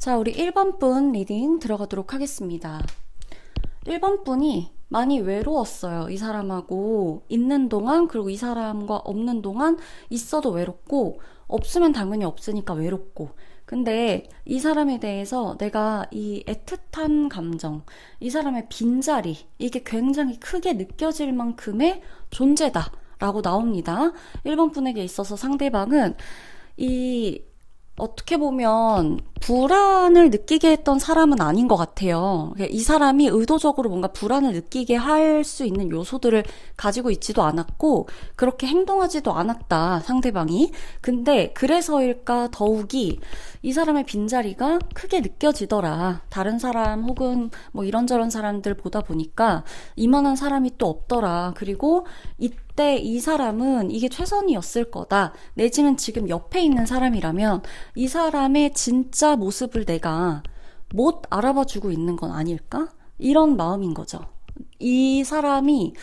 자, 우리 1번 분 리딩 들어가도록 하겠습니다. 1번 분이 많이 외로웠어요. 이 사람하고 있는 동안, 그리고 이 사람과 없는 동안 있어도 외롭고, 없으면 당연히 없으니까 외롭고. 근데 이 사람에 대해서 내가 이 애틋한 감정, 이 사람의 빈자리, 이게 굉장히 크게 느껴질 만큼의 존재다 라고 나옵니다. 1번 분에게 있어서 상대방은 이 어떻게 보면 불안을 느끼게 했던 사람은 아닌 것 같아요. 이 사람이 의도적으로 뭔가 불안을 느끼게 할 수 있는 요소들을 가지고 있지도 않았고 그렇게 행동하지도 않았다, 상대방이. 근데 그래서일까 더욱이 이 사람의 빈자리가 크게 느껴지더라. 다른 사람 혹은 뭐 이런저런 사람들 보다 보니까 이만한 사람이 또 없더라. 그리고 이때 이 사람은 이게 최선이었을 거다. 내지는 지금 옆에 있는 사람이라면 이 사람의 진짜 모습을 내가 못 알아봐주고 있는 건 아닐까? 이런 마음인 거죠. 이 사람이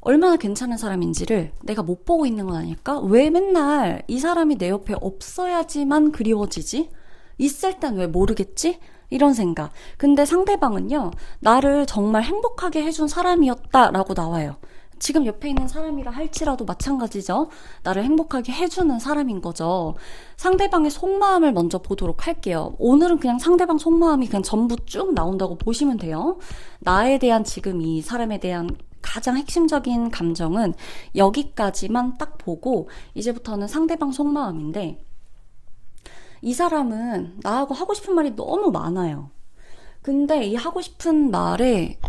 얼마나 괜찮은 사람인지를 내가 못 보고 있는 건 아닐까? 왜 맨날 이 사람이 내 옆에 없어야지만 그리워지지? 있을 땐 왜 모르겠지? 이런 생각. 근데 상대방은요, 나를 정말 행복하게 해준 사람이었다라고 나와요. 지금 옆에 있는 사람이라 할지라도 마찬가지죠. 나를 행복하게 해주는 사람인 거죠. 상대방의 속마음을 먼저 보도록 할게요. 오늘은 그냥 상대방 속마음이 그냥 전부 쭉 나온다고 보시면 돼요. 나에 대한 지금 이 사람에 대한 가장 핵심적인 감정은 여기까지만 딱 보고 이제부터는 상대방 속마음인데, 이 사람은 나하고 하고 싶은 말이 너무 많아요. 근데 이 하고 싶은 말에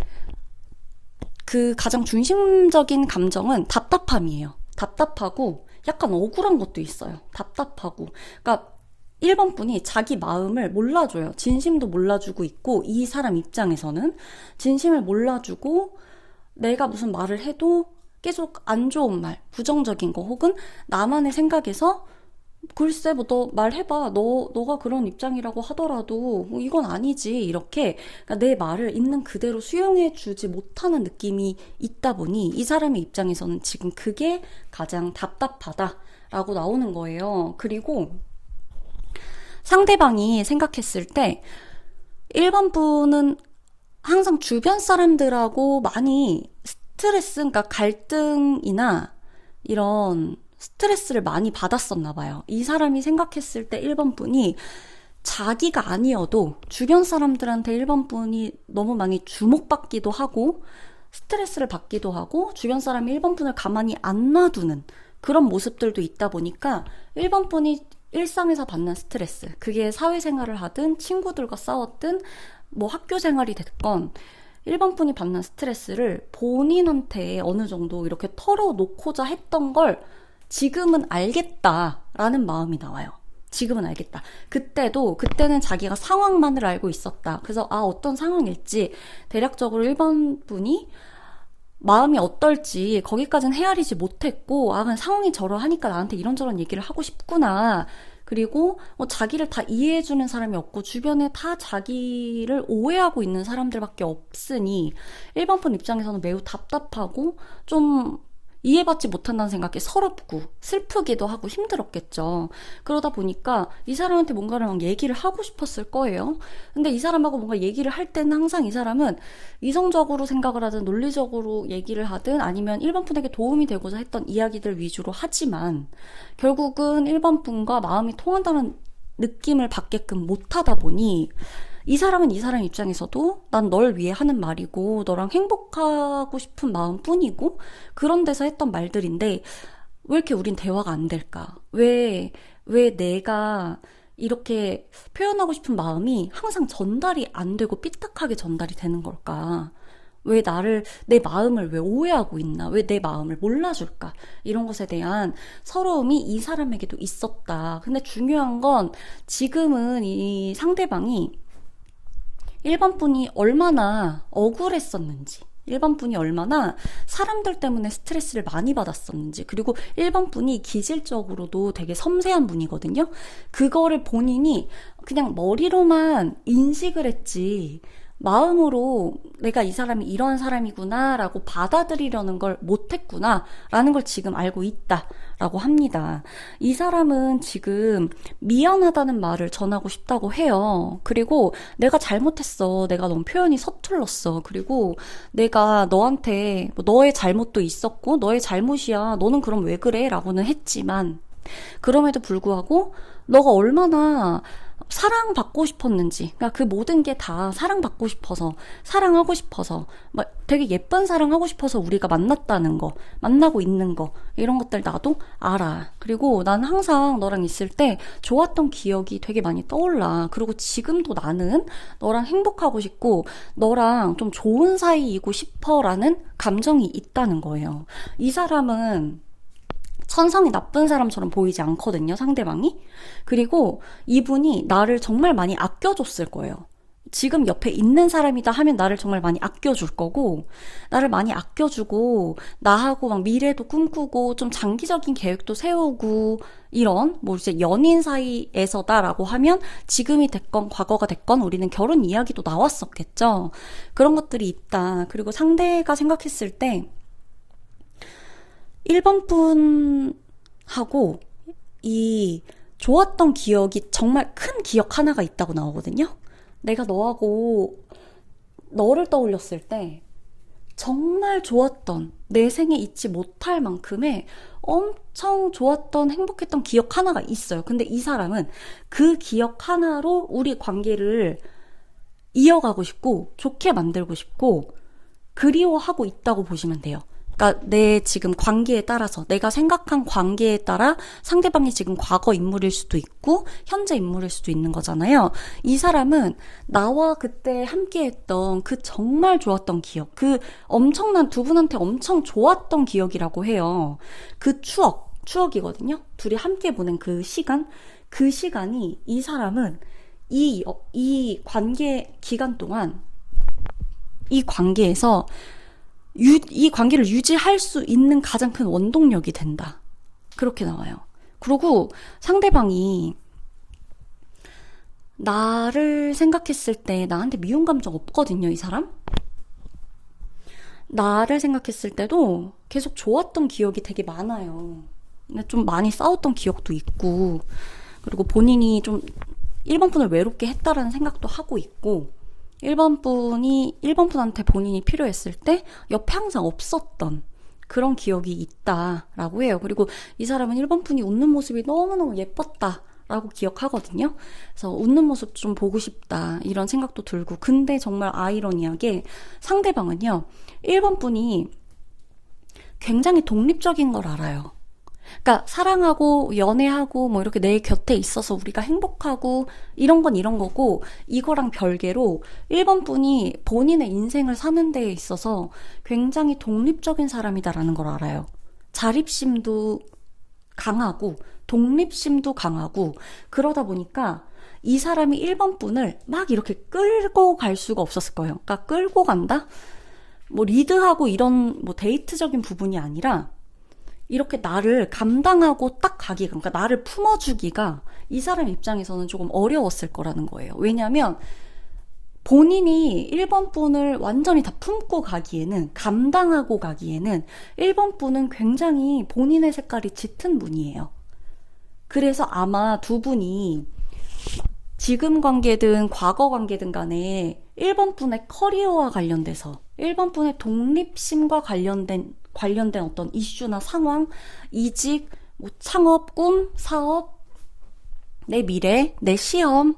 그 가장 중심적인 감정은 답답함이에요. 답답하고 약간 억울한 것도 있어요. 답답하고. 그러니까 1번 분이 자기 마음을 몰라줘요. 진심도 몰라주고 있고, 이 사람 입장에서는 진심을 몰라주고 내가 무슨 말을 해도 계속 안 좋은 말, 부정적인 거, 혹은 나만의 생각에서 글쎄 뭐 너 말해봐, 너가 그런 입장이라고 하더라도 뭐 이건 아니지, 이렇게 그러니까 내 말을 있는 그대로 수용해주지 못하는 느낌이 있다 보니 이 사람의 입장에서는 지금 그게 가장 답답하다라고 나오는 거예요. 그리고 상대방이 생각했을 때 1번 분은 항상 주변 사람들하고 많이 스트레스, 그러니까 갈등이나 이런 스트레스를 많이 받았었나 봐요. 이 사람이 생각했을 때 1번 분이 자기가 아니어도 주변 사람들한테 1번 분이 너무 많이 주목받기도 하고 스트레스를 받기도 하고 주변 사람이 1번 분을 가만히 안 놔두는 그런 모습들도 있다 보니까 1번 분이 일상에서 받는 스트레스, 그게 사회생활을 하든 친구들과 싸웠든 뭐 학교 생활이 됐건 1번 분이 받는 스트레스를 본인한테 어느 정도 이렇게 털어놓고자 했던 걸 지금은 알겠다라는 마음이 나와요. 지금은 알겠다. 그때는 자기가 상황만을 알고 있었다. 그래서 어떤 상황일지 대략적으로 1번 분이 마음이 어떨지 거기까지는 헤아리지 못했고, 그냥 상황이 저러하니까 나한테 이런저런 얘기를 하고 싶구나. 그리고 자기를 다 이해해주는 사람이 없고 주변에 다 자기를 오해하고 있는 사람들밖에 없으니 1번 분 입장에서는 매우 답답하고 좀 이해받지 못한다는 생각에 서럽고 슬프기도 하고 힘들었겠죠. 그러다 보니까 이 사람한테 뭔가를 막 얘기를 하고 싶었을 거예요. 근데 이 사람하고 뭔가 얘기를 할 때는 항상 이 사람은 이성적으로 생각을 하든 논리적으로 얘기를 하든 아니면 1번 분에게 도움이 되고자 했던 이야기들 위주로 하지만 결국은 1번 분과 마음이 통한다는 느낌을 받게끔 못하다 보니 이 사람은 이 사람 입장에서도 난 널 위해 하는 말이고 너랑 행복하고 싶은 마음뿐이고 그런 데서 했던 말들인데 왜 이렇게 우린 대화가 안 될까? 왜 내가 이렇게 표현하고 싶은 마음이 항상 전달이 안 되고 삐딱하게 전달이 되는 걸까? 왜 내 마음을 왜 오해하고 있나? 왜 내 마음을 몰라줄까? 이런 것에 대한 서러움이 이 사람에게도 있었다. 근데 중요한 건 지금은 이 상대방이 1번 분이 얼마나 억울했었는지, 1번 분이 얼마나 사람들 때문에 스트레스를 많이 받았었는지, 그리고 1번 분이 기질적으로도 되게 섬세한 분이거든요. 그거를 본인이 그냥 머리로만 인식을 했지 마음으로 내가 이 사람이 이런 사람이구나 라고 받아들이려는 걸 못했구나 라는 걸 지금 알고 있다 라고 합니다. 이 사람은 지금 미안하다는 말을 전하고 싶다고 해요. 그리고 내가 잘못했어. 내가 너무 표현이 서툴렀어. 그리고 내가 너한테 뭐 너의 잘못도 있었고 너의 잘못이야. 너는 그럼 왜 그래? 라고는 했지만 그럼에도 불구하고 너가 얼마나 사랑받고 싶었는지, 그러니까 그 모든 게 다 사랑받고 싶어서, 사랑하고 싶어서, 막 되게 예쁜 사랑하고 싶어서 우리가 만났다는 거, 만나고 있는 거, 이런 것들 나도 알아. 그리고 난 항상 너랑 있을 때 좋았던 기억이 되게 많이 떠올라. 그리고 지금도 나는 너랑 행복하고 싶고, 너랑 좀 좋은 사이이고 싶어라는 감정이 있다는 거예요. 이 사람은 천성이 나쁜 사람처럼 보이지 않거든요, 상대방이. 그리고 이분이 나를 정말 많이 아껴줬을 거예요. 지금 옆에 있는 사람이다 하면 나를 정말 많이 아껴줄 거고, 나를 많이 아껴주고, 나하고 막 미래도 꿈꾸고, 좀 장기적인 계획도 세우고, 이런, 뭐 이제 연인 사이에서다라고 하면 지금이 됐건 과거가 됐건 우리는 결혼 이야기도 나왔었겠죠. 그런 것들이 있다. 그리고 상대가 생각했을 때, 1번 분하고 이 좋았던 기억이 정말 큰 기억 하나가 있다고 나오거든요. 내가 너하고 너를 떠올렸을 때 정말 좋았던 내 생에 잊지 못할 만큼의 엄청 좋았던 행복했던 기억 하나가 있어요. 근데 이 사람은 그 기억 하나로 우리 관계를 이어가고 싶고 좋게 만들고 싶고 그리워하고 있다고 보시면 돼요. 그러니까 내 지금 관계에 따라서 내가 생각한 관계에 따라 상대방이 지금 과거 인물일 수도 있고 현재 인물일 수도 있는 거잖아요. 이 사람은 나와 그때 함께했던 그 정말 좋았던 기억, 그 엄청난 두 분한테 엄청 좋았던 기억이라고 해요. 그 추억이거든요. 둘이 함께 보낸 그 시간이 이 사람은 이 관계 기간 동안 이 관계에서 이 관계를 유지할 수 있는 가장 큰 원동력이 된다. 그렇게 나와요. 그리고 상대방이 나를 생각했을 때 나한테 미운 감정 없거든요, 이 사람? 나를 생각했을 때도 계속 좋았던 기억이 되게 많아요. 근데 좀 많이 싸웠던 기억도 있고, 그리고 본인이 좀 1번 분을 외롭게 했다라는 생각도 하고 있고, 1번 분한테 본인이 필요했을 때 옆에 항상 없었던 그런 기억이 있다라고 해요. 그리고 이 사람은 1번 분이 웃는 모습이 너무너무 예뻤다라고 기억하거든요. 그래서 웃는 모습 좀 보고 싶다 이런 생각도 들고, 근데 정말 아이러니하게 상대방은요, 1번 분이 굉장히 독립적인 걸 알아요. 그러니까 사랑하고 연애하고 뭐 이렇게 내 곁에 있어서 우리가 행복하고 이런 건 이런 거고, 이거랑 별개로 1번 분이 본인의 인생을 사는 데에 있어서 굉장히 독립적인 사람이다라는 걸 알아요. 자립심도 강하고 독립심도 강하고, 그러다 보니까 이 사람이 1번 분을 막 이렇게 끌고 갈 수가 없었을 거예요. 그러니까 끌고 간다? 뭐 리드하고 이런 뭐 데이트적인 부분이 아니라 이렇게 나를 감당하고 딱 가기가, 그러니까 나를 품어주기가 이 사람 입장에서는 조금 어려웠을 거라는 거예요. 왜냐하면 본인이 1번 분을 완전히 다 품고 가기에는, 감당하고 가기에는 1번 분은 굉장히 본인의 색깔이 짙은 분이에요. 그래서 아마 두 분이 지금 관계든 과거 관계든 간에 1번 분의 커리어와 관련돼서 1번 분의 독립심과 관련된 어떤 이슈나 상황, 이직, 뭐 창업, 꿈, 사업, 내 미래, 내 시험,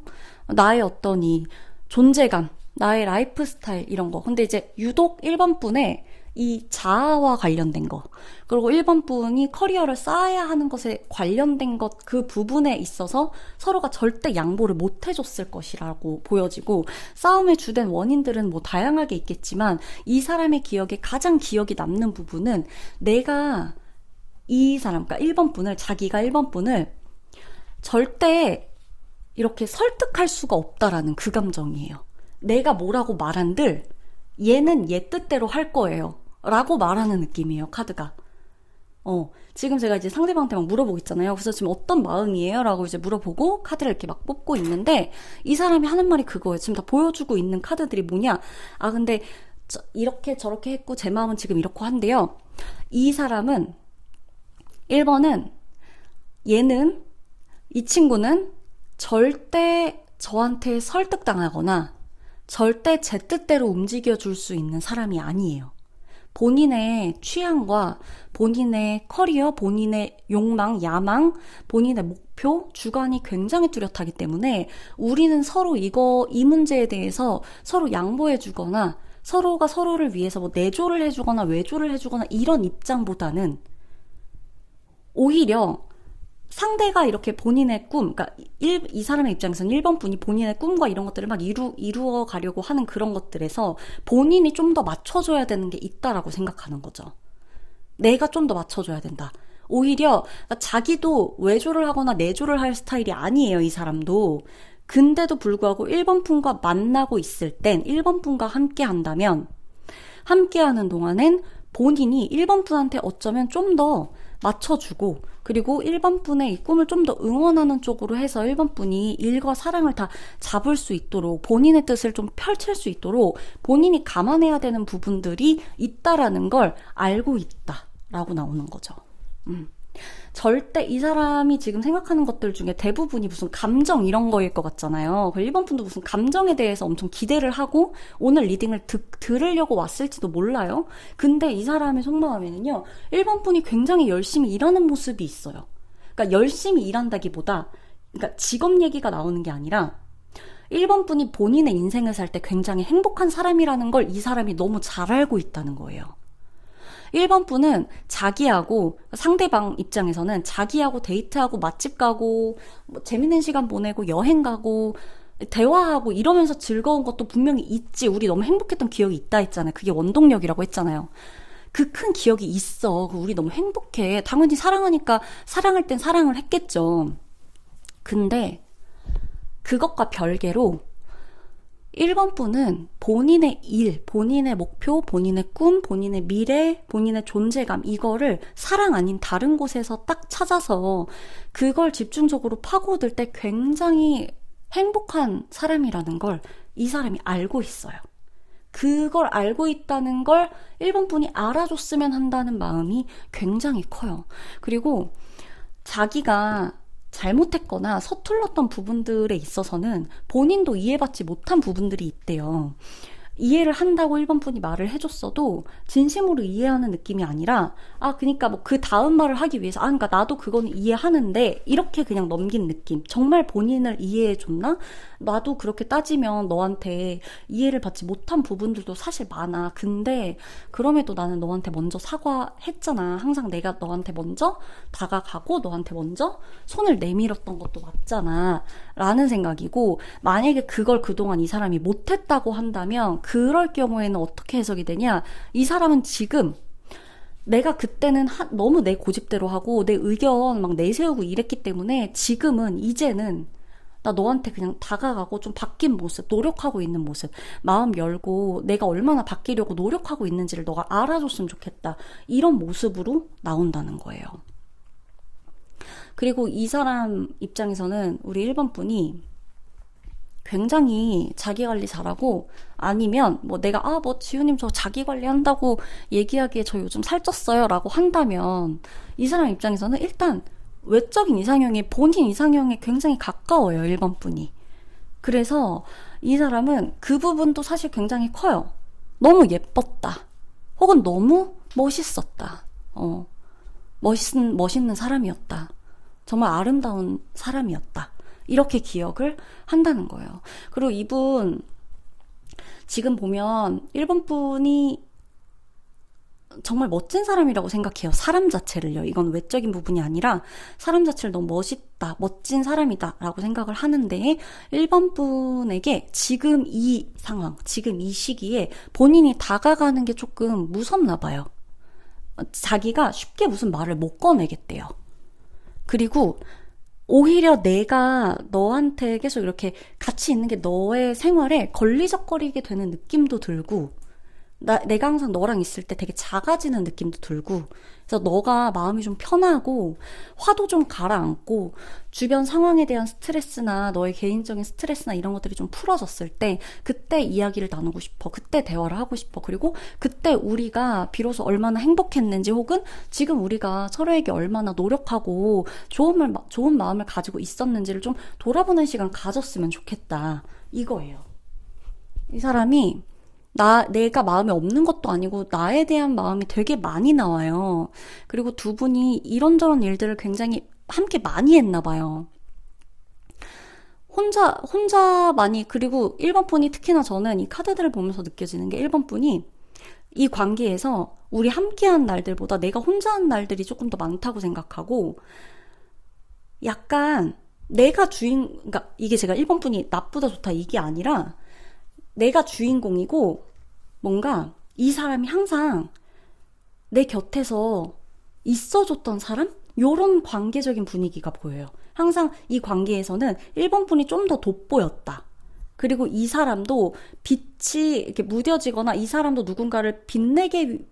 나의 어떤 이 존재감, 나의 라이프 스타일 이런 거. 근데 이제 유독 1번 분의 이 자아와 관련된 거, 그리고 1번 분이 커리어를 쌓아야 하는 것에 관련된 것, 그 부분에 있어서 서로가 절대 양보를 못 해줬을 것이라고 보여지고, 싸움의 주된 원인들은 뭐 다양하게 있겠지만 이 사람의 기억에 가장 기억이 남는 부분은 내가 이 사람, 그러니까 1번 분을, 자기가 1번 분을 절대 이렇게 설득할 수가 없다라는 그 감정이에요. 내가 뭐라고 말한들 얘는 얘 뜻대로 할 거예요 라고 말하는 느낌이에요, 카드가. 지금 제가 이제 상대방한테 막 물어보고 있잖아요. 그래서 지금 어떤 마음이에요? 라고 이제 물어보고 카드를 이렇게 막 뽑고 있는데 이 사람이 하는 말이 그거예요. 지금 다 보여주고 있는 카드들이 뭐냐? 근데 이렇게 저렇게 했고 제 마음은 지금 이렇게 한데요. 이 사람은 1번은 이 친구는 절대 저한테 설득당하거나 절대 제 뜻대로 움직여줄 수 있는 사람이 아니에요. 본인의 취향과 본인의 커리어, 본인의 욕망, 야망, 본인의 목표, 주관이 굉장히 뚜렷하기 때문에 우리는 서로 이 문제에 대해서 서로 양보해주거나 서로가 서로를 위해서 뭐 내조를 해주거나 외조를 해주거나 이런 입장보다는 오히려 상대가 이렇게 본인의 꿈, 그러니까 이 사람의 입장에서는 1번 분이 본인의 꿈과 이런 것들을 막 이루어 가려고 하는 그런 것들에서 본인이 좀 더 맞춰줘야 되는 게 있다라고 생각하는 거죠. 내가 좀 더 맞춰줘야 된다. 오히려 자기도 외조를 하거나 내조를 할 스타일이 아니에요, 이 사람도. 근데도 불구하고 1번 분과 만나고 있을 땐 1번 분과 함께 한다면 함께하는 동안엔 본인이 1번 분한테 어쩌면 좀 더 맞춰주고 그리고 1번 분의 이 꿈을 좀 더 응원하는 쪽으로 해서 1번 분이 일과 사랑을 다 잡을 수 있도록 본인의 뜻을 좀 펼칠 수 있도록 본인이 감안해야 되는 부분들이 있다라는 걸 알고 있다라고 나오는 거죠. 절대 이 사람이 지금 생각하는 것들 중에 대부분이 무슨 감정 이런 거일 것 같잖아요. 1번 분도 무슨 감정에 대해서 엄청 기대를 하고 오늘 리딩을 들으려고 왔을지도 몰라요. 근데 이 사람의 속마음에는요. 1번 분이 굉장히 열심히 일하는 모습이 있어요. 그러니까 열심히 일한다기보다 그러니까 직업 얘기가 나오는 게 아니라 1번 분이 본인의 인생을 살 때 굉장히 행복한 사람이라는 걸 이 사람이 너무 잘 알고 있다는 거예요. 1번 분은 자기하고 상대방 입장에서는 자기하고 데이트하고 맛집 가고 뭐 재밌는 시간 보내고 여행 가고 대화하고 이러면서 즐거운 것도 분명히 있지. 우리 너무 행복했던 기억이 있다 했잖아요. 그게 원동력이라고 했잖아요. 그 큰 기억이 있어. 우리 너무 행복해. 당연히 사랑하니까 사랑할 땐 사랑을 했겠죠. 근데 그것과 별개로 1번 분은 본인의 일, 본인의 목표, 본인의 꿈, 본인의 미래, 본인의 존재감 이거를 사랑 아닌 다른 곳에서 딱 찾아서 그걸 집중적으로 파고들 때 굉장히 행복한 사람이라는 걸 이 사람이 알고 있어요. 그걸 알고 있다는 걸 1번 분이 알아줬으면 한다는 마음이 굉장히 커요. 그리고 자기가 잘못했거나 서툴렀던 부분들에 있어서는 본인도 이해받지 못한 부분들이 있대요. 이해를 한다고 1번 분이 말을 해줬어도 진심으로 이해하는 느낌이 아니라 그러니까 뭐 그 다음 말을 하기 위해서 그러니까 나도 그거는 이해하는데 이렇게 그냥 넘긴 느낌. 정말 본인을 이해해줬나? 나도 그렇게 따지면 너한테 이해를 받지 못한 부분들도 사실 많아. 근데 그럼에도 나는 너한테 먼저 사과했잖아. 항상 내가 너한테 먼저 다가가고 너한테 먼저 손을 내밀었던 것도 맞잖아. 라는 생각이고 만약에 그걸 그동안 이 사람이 못했다고 한다면 그럴 경우에는 어떻게 해석이 되냐? 이 사람은 지금 내가 그때는 너무 내 고집대로 하고 내 의견 막 내세우고 이랬기 때문에 이제는 나 너한테 그냥 다가가고 좀 바뀐 모습, 노력하고 있는 모습, 마음 열고 내가 얼마나 바뀌려고 노력하고 있는지를 너가 알아줬으면 좋겠다. 이런 모습으로 나온다는 거예요. 그리고 이 사람 입장에서는 우리 1번 분이 굉장히 자기 관리 잘하고 아니면 뭐 내가 뭐 지우님 저 자기 관리 한다고 얘기하기에 저 요즘 살쪘어요 라고 한다면 이 사람 입장에서는 일단 외적인 이상형이 본인 이상형에 굉장히 가까워요. 1번 분이. 그래서 이 사람은 그 부분도 사실 굉장히 커요. 너무 예뻤다. 혹은 너무 멋있었다. 멋있는 사람이었다. 정말 아름다운 사람이었다. 이렇게 기억을 한다는 거예요. 그리고 이분 지금 보면 1번 분이 정말 멋진 사람이라고 생각해요. 사람 자체를요. 이건 외적인 부분이 아니라 사람 자체를 너무 멋있다, 멋진 사람이다 라고 생각을 하는데 1번 분에게 지금 이 상황, 지금 이 시기에 본인이 다가가는 게 조금 무섭나 봐요. 자기가 쉽게 무슨 말을 못 꺼내겠대요. 그리고 오히려 내가 너한테 계속 이렇게 같이 있는 게 너의 생활에 걸리적거리게 되는 느낌도 들고 내가 항상 너랑 있을 때 되게 작아지는 느낌도 들고, 그래서 너가 마음이 좀 편하고, 화도 좀 가라앉고, 주변 상황에 대한 스트레스나 너의 개인적인 스트레스나 이런 것들이 좀 풀어졌을 때, 그때 이야기를 나누고 싶어. 그때 대화를 하고 싶어. 그리고 그때 우리가 비로소 얼마나 행복했는지, 혹은 지금 우리가 서로에게 얼마나 노력하고 좋은 마음을 가지고 있었는지를 좀 돌아보는 시간 가졌으면 좋겠다. 이거예요. 이 사람이 내가 마음에 없는 것도 아니고 나에 대한 마음이 되게 많이 나와요. 그리고 두 분이 이런저런 일들을 굉장히 함께 많이 했나 봐요. 혼자 많이, 그리고 1번 분이 특히나 저는 이 카드들을 보면서 느껴지는 게 1번 분이 이 관계에서 우리 함께한 날들보다 내가 혼자 한 날들이 조금 더 많다고 생각하고, 약간 그러니까 이게 제가 1번 분이 나쁘다 좋다 이게 아니라 내가 주인공이고 뭔가 이 사람이 항상 내 곁에서 있어줬던 사람? 요런 관계적인 분위기가 보여요. 항상 이 관계에서는 1번 분이 좀 더 돋보였다. 그리고 이 사람도 빛이 이렇게 무뎌지거나 이 사람도 누군가를 빛나게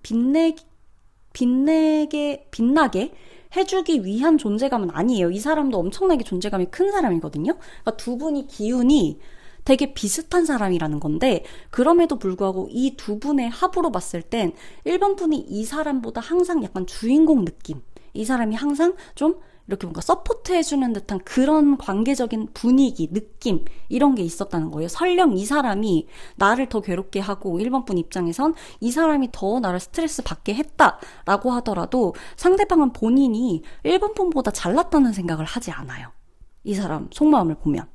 해주기 위한 존재감은 아니에요. 이 사람도 엄청나게 존재감이 큰 사람이거든요. 그러니까 두 분이 기운이 되게 비슷한 사람이라는 건데, 그럼에도 불구하고 이 두 분의 합으로 봤을 땐 1번 분이 이 사람보다 항상 약간 주인공 느낌, 이 사람이 항상 좀 이렇게 뭔가 서포트해주는 듯한 그런 관계적인 분위기, 느낌, 이런 게 있었다는 거예요. 설령 이 사람이 나를 더 괴롭게 하고 1번 분 입장에선 이 사람이 더 나를 스트레스 받게 했다라고 하더라도 상대방은 본인이 1번 분보다 잘났다는 생각을 하지 않아요. 이 사람 속마음을 보면.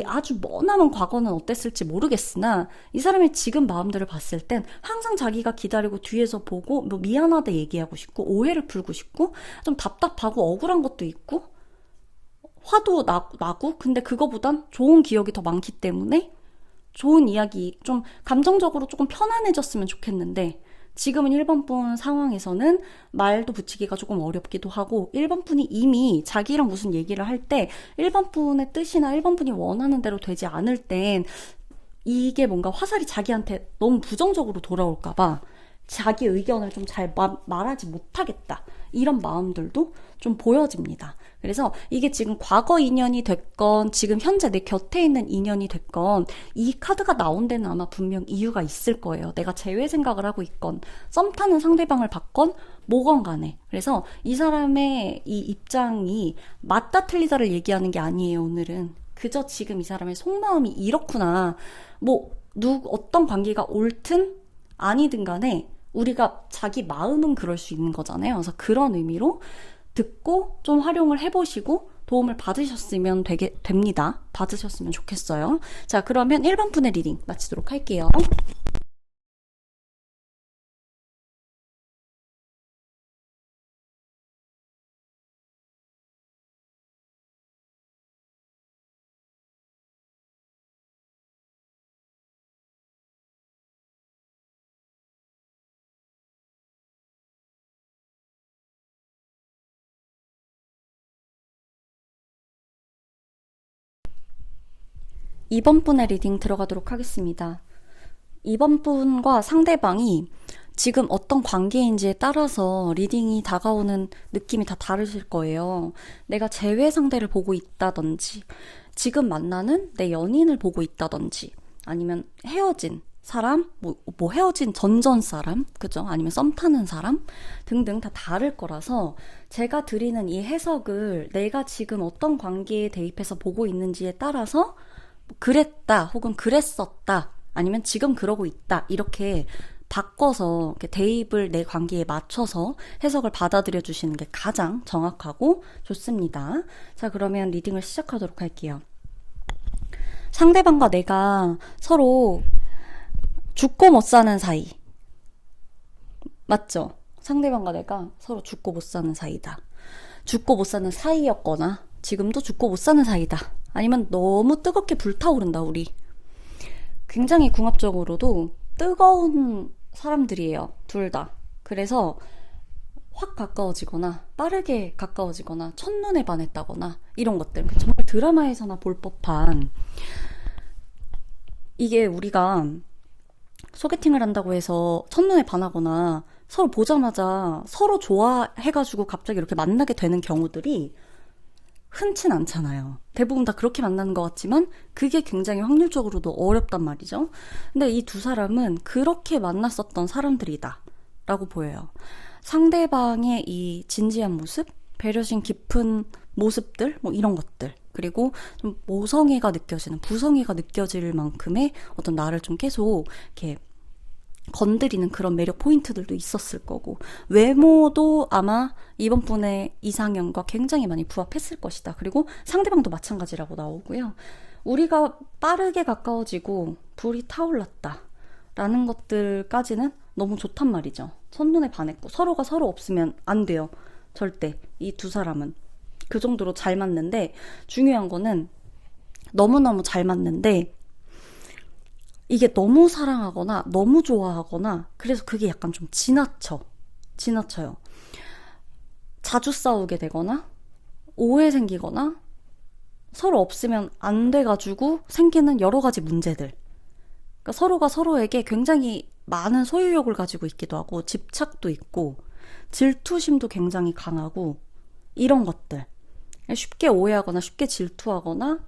아주 머나먼 과거는 어땠을지 모르겠으나 이 사람의 지금 마음들을 봤을 땐 항상 자기가 기다리고 뒤에서 보고 미안하다 얘기하고 싶고 오해를 풀고 싶고 좀 답답하고 억울한 것도 있고 화도 나고, 근데 그거보단 좋은 기억이 더 많기 때문에 좋은 이야기, 좀 감정적으로 조금 편안해졌으면 좋겠는데, 지금은 1번 분 상황에서는 말도 붙이기가 조금 어렵기도 하고, 1번 분이 이미 자기랑 무슨 얘기를 할 때 1번 분의 뜻이나 1번 분이 원하는 대로 되지 않을 땐 이게 뭔가 화살이 자기한테 너무 부정적으로 돌아올까봐 자기 의견을 좀 잘 말하지 못하겠다, 이런 마음들도 좀 보여집니다. 그래서 이게 지금 과거 인연이 됐건 지금 현재 내 곁에 있는 인연이 됐건 이 카드가 나온 데는 아마 분명 이유가 있을 거예요. 내가 재회 생각을 하고 있건 썸 타는 상대방을 받건 뭐건 간에. 그래서 이 사람의 이 입장이 맞다 틀리다를 얘기하는 게 아니에요. 오늘은 그저 지금 이 사람의 속마음이 이렇구나, 어떤 관계가 옳든 아니든 간에 우리가 자기 마음은 그럴 수 있는 거잖아요. 그래서 그런 의미로 듣고 좀 활용을 해보시고 도움을 받으셨으면 됩니다. 받으셨으면 좋겠어요. 자, 그러면 1번 분의 리딩 마치도록 할게요. 2번 분의 리딩 들어가도록 하겠습니다. 2번 분과 상대방이 지금 어떤 관계인지에 따라서 리딩이 다가오는 느낌이 다 다르실 거예요. 내가 재회 상대를 보고 있다든지, 지금 만나는 내 연인을 보고 있다든지, 아니면 헤어진 사람, 헤어진 전전 사람, 그죠? 아니면 썸 타는 사람 등등 다 다를 거라서 제가 드리는 이 해석을 내가 지금 어떤 관계에 대입해서 보고 있는지에 따라서 그랬다, 혹은 그랬었다, 아니면 지금 그러고 있다, 이렇게 바꿔서 이렇게 대입을 내 관계에 맞춰서 해석을 받아들여 주시는 게 가장 정확하고 좋습니다. 자, 그러면 리딩을 시작하도록 할게요. 상대방과 내가 서로 죽고 못 사는 사이. 맞죠? 상대방과 내가 서로 죽고 못 사는 사이다. 죽고 못 사는 사이였거나 지금도 죽고 못 사는 사이다. 아니면 너무 뜨겁게 불타오른다, 우리. 굉장히 궁합적으로도 뜨거운 사람들이에요, 둘 다. 그래서 확 가까워지거나 빠르게 가까워지거나 첫눈에 반했다거나 이런 것들, 정말 드라마에서나 볼 법한, 이게 우리가 소개팅을 한다고 해서 첫눈에 반하거나 서로 보자마자 서로 좋아해가지고 갑자기 이렇게 만나게 되는 경우들이 흔치 않잖아요. 대부분 다 그렇게 만나는 것 같지만 그게 굉장히 확률적으로도 어렵단 말이죠. 근데 이 두 사람은 그렇게 만났었던 사람들이다 라고 보여요. 상대방의 이 진지한 모습, 배려심 깊은 모습들, 뭐 이런 것들, 그리고 좀 모성애가 느껴지는, 부성애가 느껴질 만큼의 어떤 나를 좀 계속 이렇게 건드리는 그런 매력 포인트들도 있었을 거고, 외모도 아마 이번 분의 이상형과 굉장히 많이 부합했을 것이다. 그리고 상대방도 마찬가지라고 나오고요. 우리가 빠르게 가까워지고 불이 타올랐다 라는 것들까지는 너무 좋단 말이죠. 첫눈에 반했고 서로가 서로 없으면 안 돼요. 절대. 이 두 사람은 그 정도로 잘 맞는데, 중요한 거는 너무너무 잘 맞는데 이게 너무 사랑하거나 너무 좋아하거나 그래서 그게 약간 좀 지나쳐요. 자주 싸우게 되거나 오해 생기거나 서로 없으면 안 돼가지고 생기는 여러 가지 문제들. 그러니까 서로가 서로에게 굉장히 많은 소유욕을 가지고 있기도 하고 집착도 있고 질투심도 굉장히 강하고 이런 것들. 쉽게 오해하거나 쉽게 질투하거나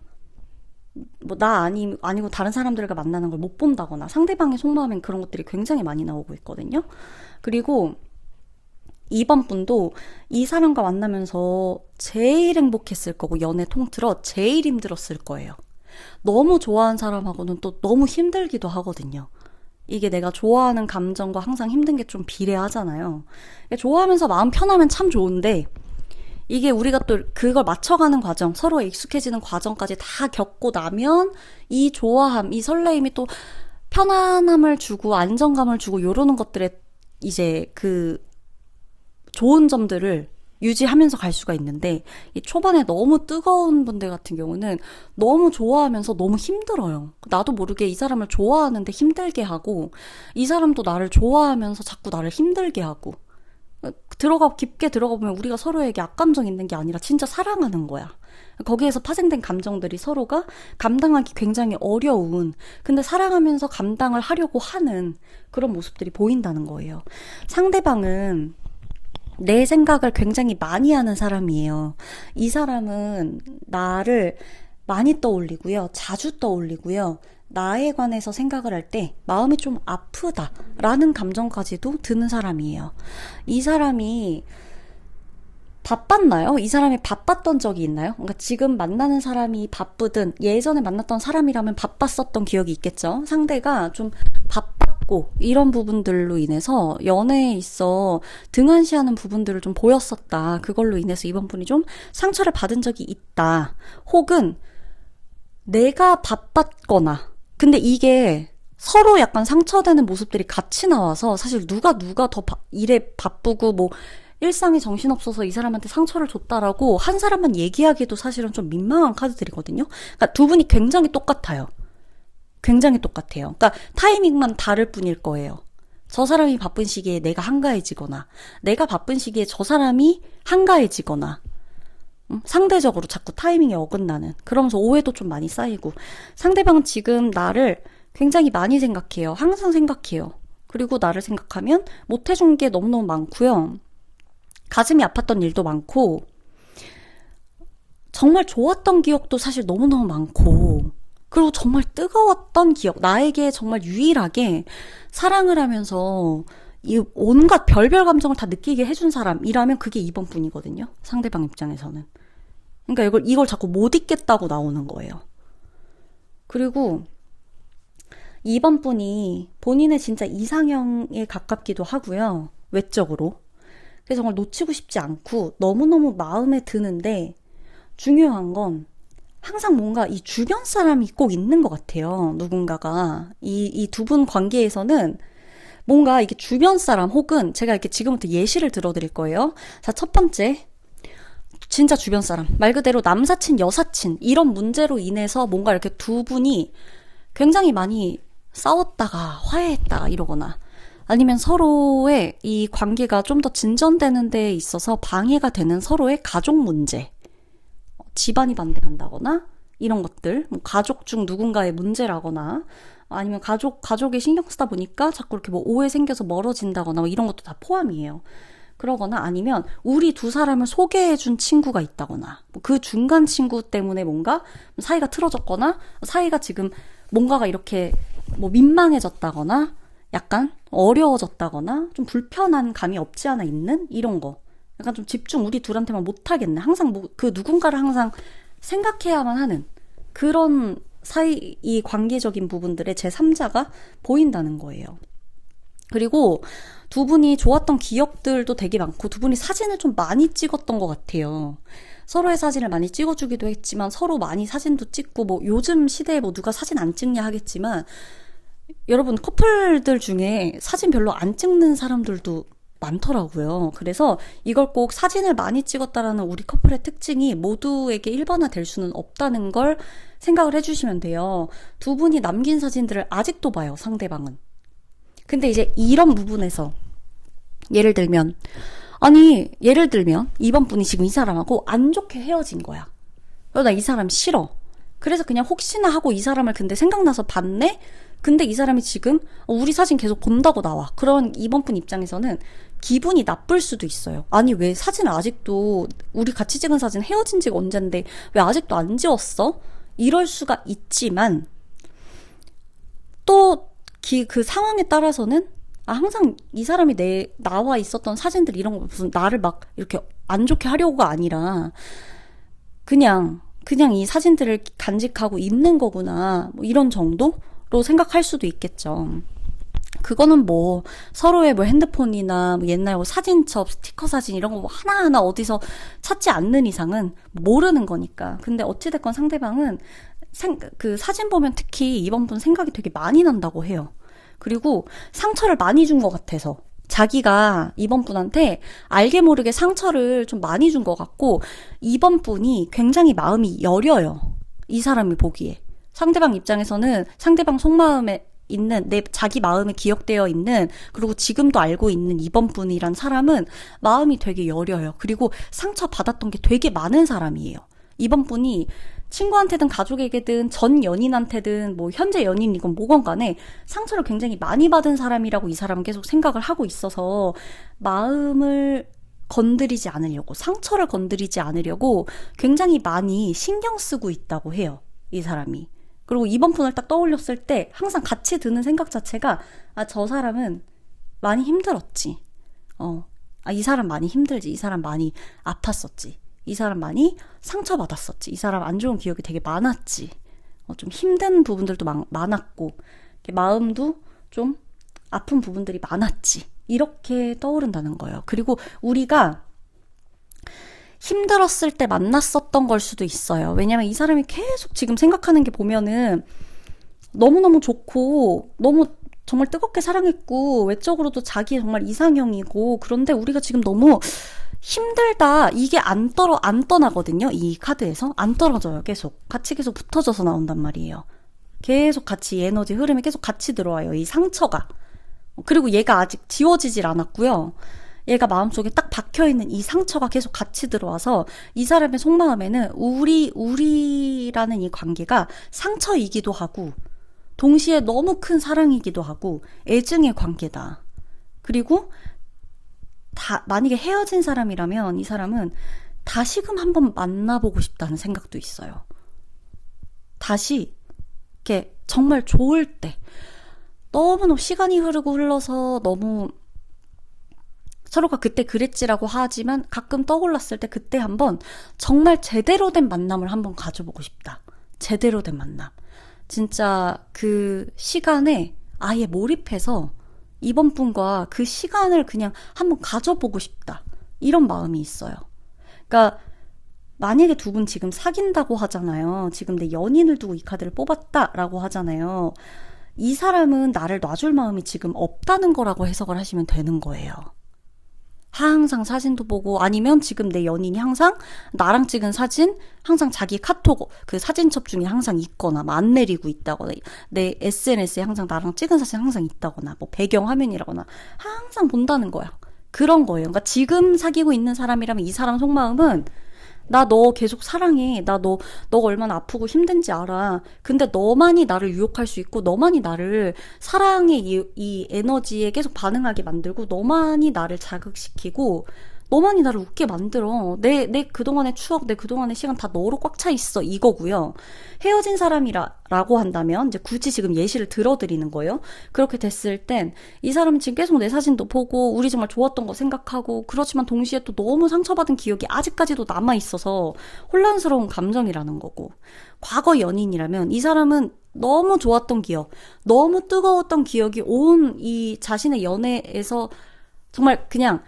뭐 나 아니고 다른 사람들과 만나는 걸 못 본다거나 상대방의 속마음엔 그런 것들이 굉장히 많이 나오고 있거든요. 그리고 이번 분도 이 사람과 만나면서 제일 행복했을 거고 연애 통틀어 제일 힘들었을 거예요. 너무 좋아하는 사람하고는 또 너무 힘들기도 하거든요. 이게 내가 좋아하는 감정과 항상 힘든 게 좀 비례하잖아요. 좋아하면서 마음 편하면 참 좋은데 이게 우리가 또 그걸 맞춰가는 과정, 서로에 익숙해지는 과정까지 다 겪고 나면 이 좋아함, 이 설레임이 또 편안함을 주고 안정감을 주고 요러는 것들에 이제 그 좋은 점들을 유지하면서 갈 수가 있는데, 이 초반에 너무 뜨거운 분들 같은 경우는 너무 좋아하면서 너무 힘들어요. 나도 모르게 이 사람을 좋아하는데 힘들게 하고 이 사람도 나를 좋아하면서 자꾸 나를 힘들게 하고, 깊게 들어가 보면 우리가 서로에게 악감정 있는 게 아니라 진짜 사랑하는 거야. 거기에서 파생된 감정들이 서로가 감당하기 굉장히 어려운, 근데 사랑하면서 감당을 하려고 하는 그런 모습들이 보인다는 거예요. 상대방은 내 생각을 굉장히 많이 하는 사람이에요. 이 사람은 나를 많이 떠올리고요. 자주 떠올리고요. 나에 관해서 생각을 할 때 마음이 좀 아프다라는 감정까지도 드는 사람이에요. 이 사람이 바빴나요? 이 사람이 바빴던 적이 있나요? 그러니까 지금 만나는 사람이 바쁘든 예전에 만났던 사람이라면 바빴었던 기억이 있겠죠. 상대가 좀 바빴고 이런 부분들로 인해서 연애에 있어 등한시하는 부분들을 좀 보였었다. 그걸로 인해서 이번 분이 좀 상처를 받은 적이 있다. 혹은 내가 바빴거나, 근데 이게 서로 약간 상처되는 모습들이 같이 나와서 사실 누가 더 일에 바쁘고 뭐 일상에 정신없어서 이 사람한테 상처를 줬다라고 한 사람만 얘기하기도 사실은 좀 민망한 카드들이거든요. 그러니까 두 분이 굉장히 똑같아요. 굉장히 똑같아요. 그러니까 타이밍만 다를 뿐일 거예요. 저 사람이 바쁜 시기에 내가 한가해지거나 내가 바쁜 시기에 저 사람이 한가해지거나 상대적으로 자꾸 타이밍이 어긋나는, 그러면서 오해도 좀 많이 쌓이고, 상대방은 지금 나를 굉장히 많이 생각해요. 항상 생각해요. 그리고 나를 생각하면 못해준 게 너무너무 많고요. 가슴이 아팠던 일도 많고, 정말 좋았던 기억도 사실 너무너무 많고, 그리고 정말 뜨거웠던 기억, 나에게 정말 유일하게 사랑을 하면서 이 온갖 별별 감정을 다 느끼게 해준 사람이라면 그게 이번 분이거든요. 상대방 입장에서는. 그러니까 이걸 자꾸 못 잊겠다고 나오는 거예요. 그리고 이번 분이 본인의 진짜 이상형에 가깝기도 하고요. 외적으로. 그래서 정말 놓치고 싶지 않고 너무너무 마음에 드는데, 중요한 건 항상 뭔가 이 주변 사람이 꼭 있는 것 같아요. 누군가가. 이 두 분 관계에서는 뭔가 이게 주변 사람, 혹은 제가 이렇게 지금부터 예시를 들어드릴 거예요. 자, 첫 번째. 진짜 주변 사람. 말 그대로 남사친, 여사친. 이런 문제로 인해서 뭔가 이렇게 두 분이 굉장히 많이 싸웠다가 화해했다 이러거나, 아니면 서로의 이 관계가 좀 더 진전되는 데 있어서 방해가 되는 서로의 가족 문제. 집안이 반대한다거나 이런 것들, 뭐 가족 중 누군가의 문제라거나 아니면 가족에 신경 쓰다 보니까 자꾸 이렇게 뭐 오해 생겨서 멀어진다거나 뭐 이런 것도 다 포함이에요. 그러거나 아니면 우리 두 사람을 소개해준 친구가 있다거나 그 중간 친구 때문에 뭔가 사이가 틀어졌거나 사이가 지금 뭔가가 이렇게 뭐 민망해졌다거나 약간 어려워졌다거나 좀 불편한 감이 없지 않아 있는 이런 거. 약간 좀 집중 우리 둘한테만 못하겠네. 항상 그 누군가를 항상 생각해야만 하는 그런 이 관계적인 부분들의 제3자가 보인다는 거예요. 그리고 두 분이 좋았던 기억들도 되게 많고 두 분이 사진을 좀 많이 찍었던 것 같아요. 서로의 사진을 많이 찍어주기도 했지만 서로 많이 사진도 찍고 뭐 요즘 시대에 뭐 누가 사진 안 찍냐 하겠지만 여러분 커플들 중에 사진 별로 안 찍는 사람들도 많더라고요. 그래서 이걸 꼭 사진을 많이 찍었다라는 우리 커플의 특징이 모두에게 일반화될 수는 없다는 걸 생각을 해주시면 돼요. 두 분이 남긴 사진들을 아직도 봐요, 상대방은. 근데 이제 이런 부분에서 예를 들면 이번 분이 지금 이 사람하고 안 좋게 헤어진 거야. 나 이 사람 싫어. 그래서 그냥 혹시나 하고 이 사람을 근데 생각나서 봤네? 근데 이 사람이 지금 우리 사진 계속 본다고 나와. 그런 이번 분 입장에서는 기분이 나쁠 수도 있어요. 아니 왜 사진을 아직도 우리 같이 찍은 사진 헤어진 지가 언젠데 왜 아직도 안 지웠어? 이럴 수가 있지만 또 그 상황에 따라서는 항상 이 사람이 나와 있었던 사진들 이런 거 무슨 나를 막 이렇게 안 좋게 하려고가 아니라 그냥 이 사진들을 간직하고 있는 거구나. 뭐 이런 정도로 생각할 수도 있겠죠. 그거는 뭐 서로의 뭐 핸드폰이나 뭐 옛날 뭐 사진첩, 스티커 사진 이런 거 뭐 하나하나 어디서 찾지 않는 이상은 모르는 거니까. 근데 어찌됐건 상대방은 그 사진 보면 특히 이번 분 생각이 되게 많이 난다고 해요. 그리고 상처를 많이 준 것 같아서 자기가 이번 분한테 알게 모르게 상처를 좀 많이 준 것 같고 이번 분이 굉장히 마음이 여려요. 이 사람이 보기에. 상대방 입장에서는 상대방 속마음에 있는 자기 마음에 기억되어 있는 그리고 지금도 알고 있는 이번 분이란 사람은 마음이 되게 여려요. 그리고 상처 받았던 게 되게 많은 사람이에요. 이번 분이 친구한테든 가족에게든 전 연인한테든 뭐 현재 연인이건 뭐건 간에 상처를 굉장히 많이 받은 사람이라고 이 사람은 계속 생각을 하고 있어서 마음을 건드리지 않으려고 상처를 건드리지 않으려고 굉장히 많이 신경 쓰고 있다고 해요. 이 사람이. 그리고 이번 분을 딱 떠올렸을 때 항상 같이 드는 생각 자체가 저 사람은 많이 힘들었지. 이 사람 많이 힘들지. 이 사람 많이 아팠었지. 이 사람 많이 상처받았었지. 이 사람 안 좋은 기억이 되게 많았지. 좀 힘든 부분들도 많았고 마음도 좀 아픈 부분들이 많았지. 이렇게 떠오른다는 거예요. 그리고 우리가 힘들었을 때 만났었던 걸 수도 있어요. 왜냐면 이 사람이 계속 지금 생각하는 게 보면은 너무너무 좋고 너무 정말 뜨겁게 사랑했고 외적으로도 자기 정말 이상형이고 그런데 우리가 지금 너무 힘들다. 이게 안 떠나거든요. 이 카드에서. 안 떨어져요. 계속. 같이 계속 붙어져서 나온단 말이에요. 계속 같이 에너지 흐름이 계속 같이 들어와요. 이 상처가. 그리고 얘가 아직 지워지질 않았고요. 얘가 마음속에 딱 박혀있는 이 상처가 계속 같이 들어와서 이 사람의 속마음에는 우리라는 이 관계가 상처이기도 하고 동시에 너무 큰 사랑이기도 하고 애증의 관계다. 그리고 만약에 헤어진 사람이라면 이 사람은 다시금 한번 만나보고 싶다는 생각도 있어요. 다시 이렇게 정말 좋을 때 너무 시간이 흘러서 너무 서로가 그때 그랬지라고 하지만 가끔 떠올랐을 때 그때 한번 정말 제대로 된 만남을 한번 가져보고 싶다. 제대로 된 만남. 진짜 그 시간에 아예 몰입해서 이번 분과 그 시간을 그냥 한번 가져보고 싶다. 이런 마음이 있어요. 그러니까 만약에 두 분 지금 사귄다고 하잖아요. 지금 내 연인을 두고 이 카드를 뽑았다라고 하잖아요. 이 사람은 나를 놔줄 마음이 지금 없다는 거라고 해석을 하시면 되는 거예요. 항상 사진도 보고 아니면 지금 내 연인이 항상 나랑 찍은 사진 항상 자기 카톡 그 사진첩 중에 항상 있거나 안 내리고 있다거나 내 SNS에 항상 나랑 찍은 사진 항상 있다거나 뭐 배경화면이라거나 항상 본다는 거야. 그런 거예요. 그러니까 지금 사귀고 있는 사람이라면 이 사람 속마음은 나 너 계속 사랑해. 너가 얼마나 아프고 힘든지 알아. 근데 너만이 나를 유혹할 수 있고, 너만이 나를 사랑의 이 에너지에 계속 반응하게 만들고, 너만이 나를 자극시키고, 너만이 나를 웃게 만들어. 내 그동안의 추억, 내 그동안의 시간 다 너로 꽉 차 있어. 이거고요. 헤어진 사람이라고 한다면, 이제 굳이 지금 예시를 들어드리는 거예요. 그렇게 됐을 땐, 이 사람은 지금 계속 내 사진도 보고, 우리 정말 좋았던 거 생각하고, 그렇지만 동시에 또 너무 상처받은 기억이 아직까지도 남아있어서, 혼란스러운 감정이라는 거고. 과거 연인이라면, 이 사람은 너무 좋았던 기억, 너무 뜨거웠던 기억이 온 이 자신의 연애에서, 정말 그냥,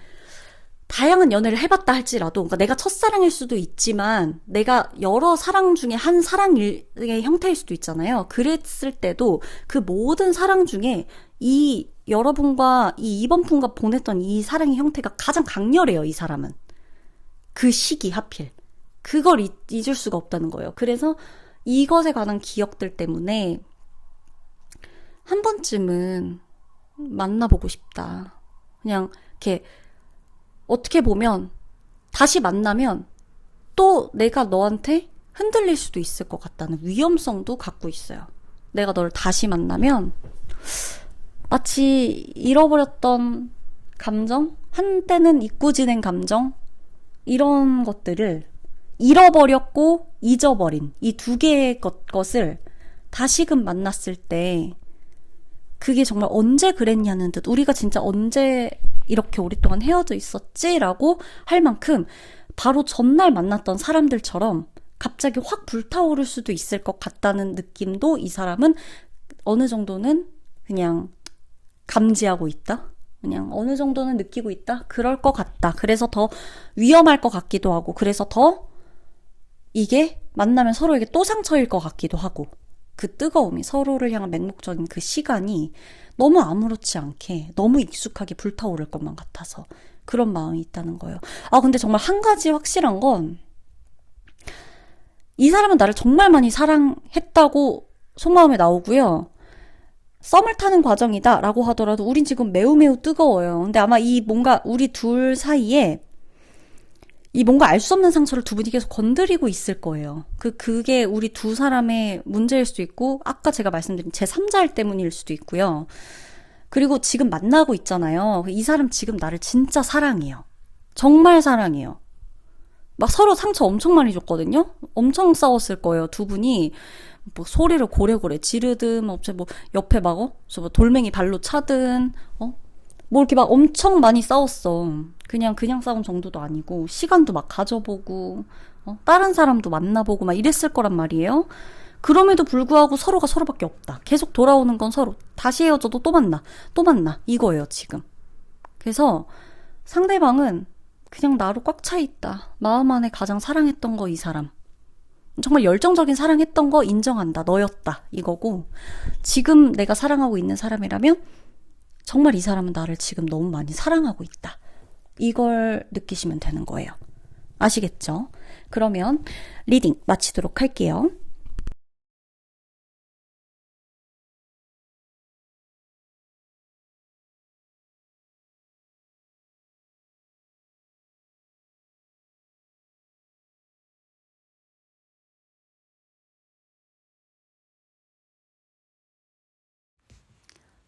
다양한 연애를 해봤다 할지라도, 그러니까 내가 첫사랑일 수도 있지만, 내가 여러 사랑 중에 한 사랑의 형태일 수도 있잖아요. 그랬을 때도 그 모든 사랑 중에 이 여러분과 이 이번 분과 보냈던 이 사랑의 형태가 가장 강렬해요, 이 사람은. 그 시기 하필. 그걸 잊을 수가 없다는 거예요. 그래서 이것에 관한 기억들 때문에 한 번쯤은 만나보고 싶다. 그냥 이렇게 어떻게 보면 다시 만나면 또 내가 너한테 흔들릴 수도 있을 것 같다는 위험성도 갖고 있어요. 내가 너를 다시 만나면 마치 잃어버렸던 감정, 한때는 잊고 지낸 감정, 이런 것들을 잃어버렸고 잊어버린 이 두 개의 것을 다시금 만났을 때 그게 정말 언제 그랬냐는 듯, 우리가 진짜 언제 이렇게 오랫동안 헤어져 있었지? 라고 할 만큼 바로 전날 만났던 사람들처럼 갑자기 확 불타오를 수도 있을 것 같다는 느낌도 이 사람은 어느 정도는 그냥 감지하고 있다? 그냥 어느 정도는 느끼고 있다? 그럴 것 같다. 그래서 더 위험할 것 같기도 하고, 그래서 더 이게 만나면 서로에게 또 상처일 것 같기도 하고, 그 뜨거움이, 서로를 향한 맹목적인 그 시간이 너무 아무렇지 않게, 너무 익숙하게 불타오를 것만 같아서 그런 마음이 있다는 거예요. 근데 정말 한 가지 확실한 건, 이 사람은 나를 정말 많이 사랑했다고 속마음에 나오고요. 썸을 타는 과정이다 라고 하더라도 우린 지금 매우 매우 뜨거워요. 근데 아마 이 뭔가 우리 둘 사이에 이 뭔가 알 수 없는 상처를 두 분이 계속 건드리고 있을 거예요. 그게 우리 두 사람의 문제일 수도 있고, 아까 제가 말씀드린 제3자일 때문일 수도 있고요. 그리고 지금 만나고 있잖아요. 이 사람 지금 나를 진짜 사랑해요. 정말 사랑해요. 막 서로 상처 엄청 많이 줬거든요. 엄청 싸웠을 거예요. 두 분이 뭐 소리를 고래고래 지르든, 뭐 옆에 막 뭐 돌멩이 발로 차든, 뭐 이렇게 막 엄청 많이 싸웠어. 그냥 싸운 정도도 아니고, 시간도 막 가져보고, 다른 사람도 만나보고 막 이랬을 거란 말이에요. 그럼에도 불구하고 서로가 서로밖에 없다. 계속 돌아오는 건 서로. 다시 헤어져도 또 만나. 이거예요, 지금. 그래서 상대방은 그냥 나로 꽉 차 있다. 마음 안에 가장 사랑했던 거 이 사람. 정말 열정적인 사랑했던 거 인정한다. 너였다. 이거고, 지금 내가 사랑하고 있는 사람이라면 정말 이 사람은 나를 지금 너무 많이 사랑하고 있다. 이걸 느끼시면 되는 거예요. 아시겠죠? 그러면 리딩 마치도록 할게요.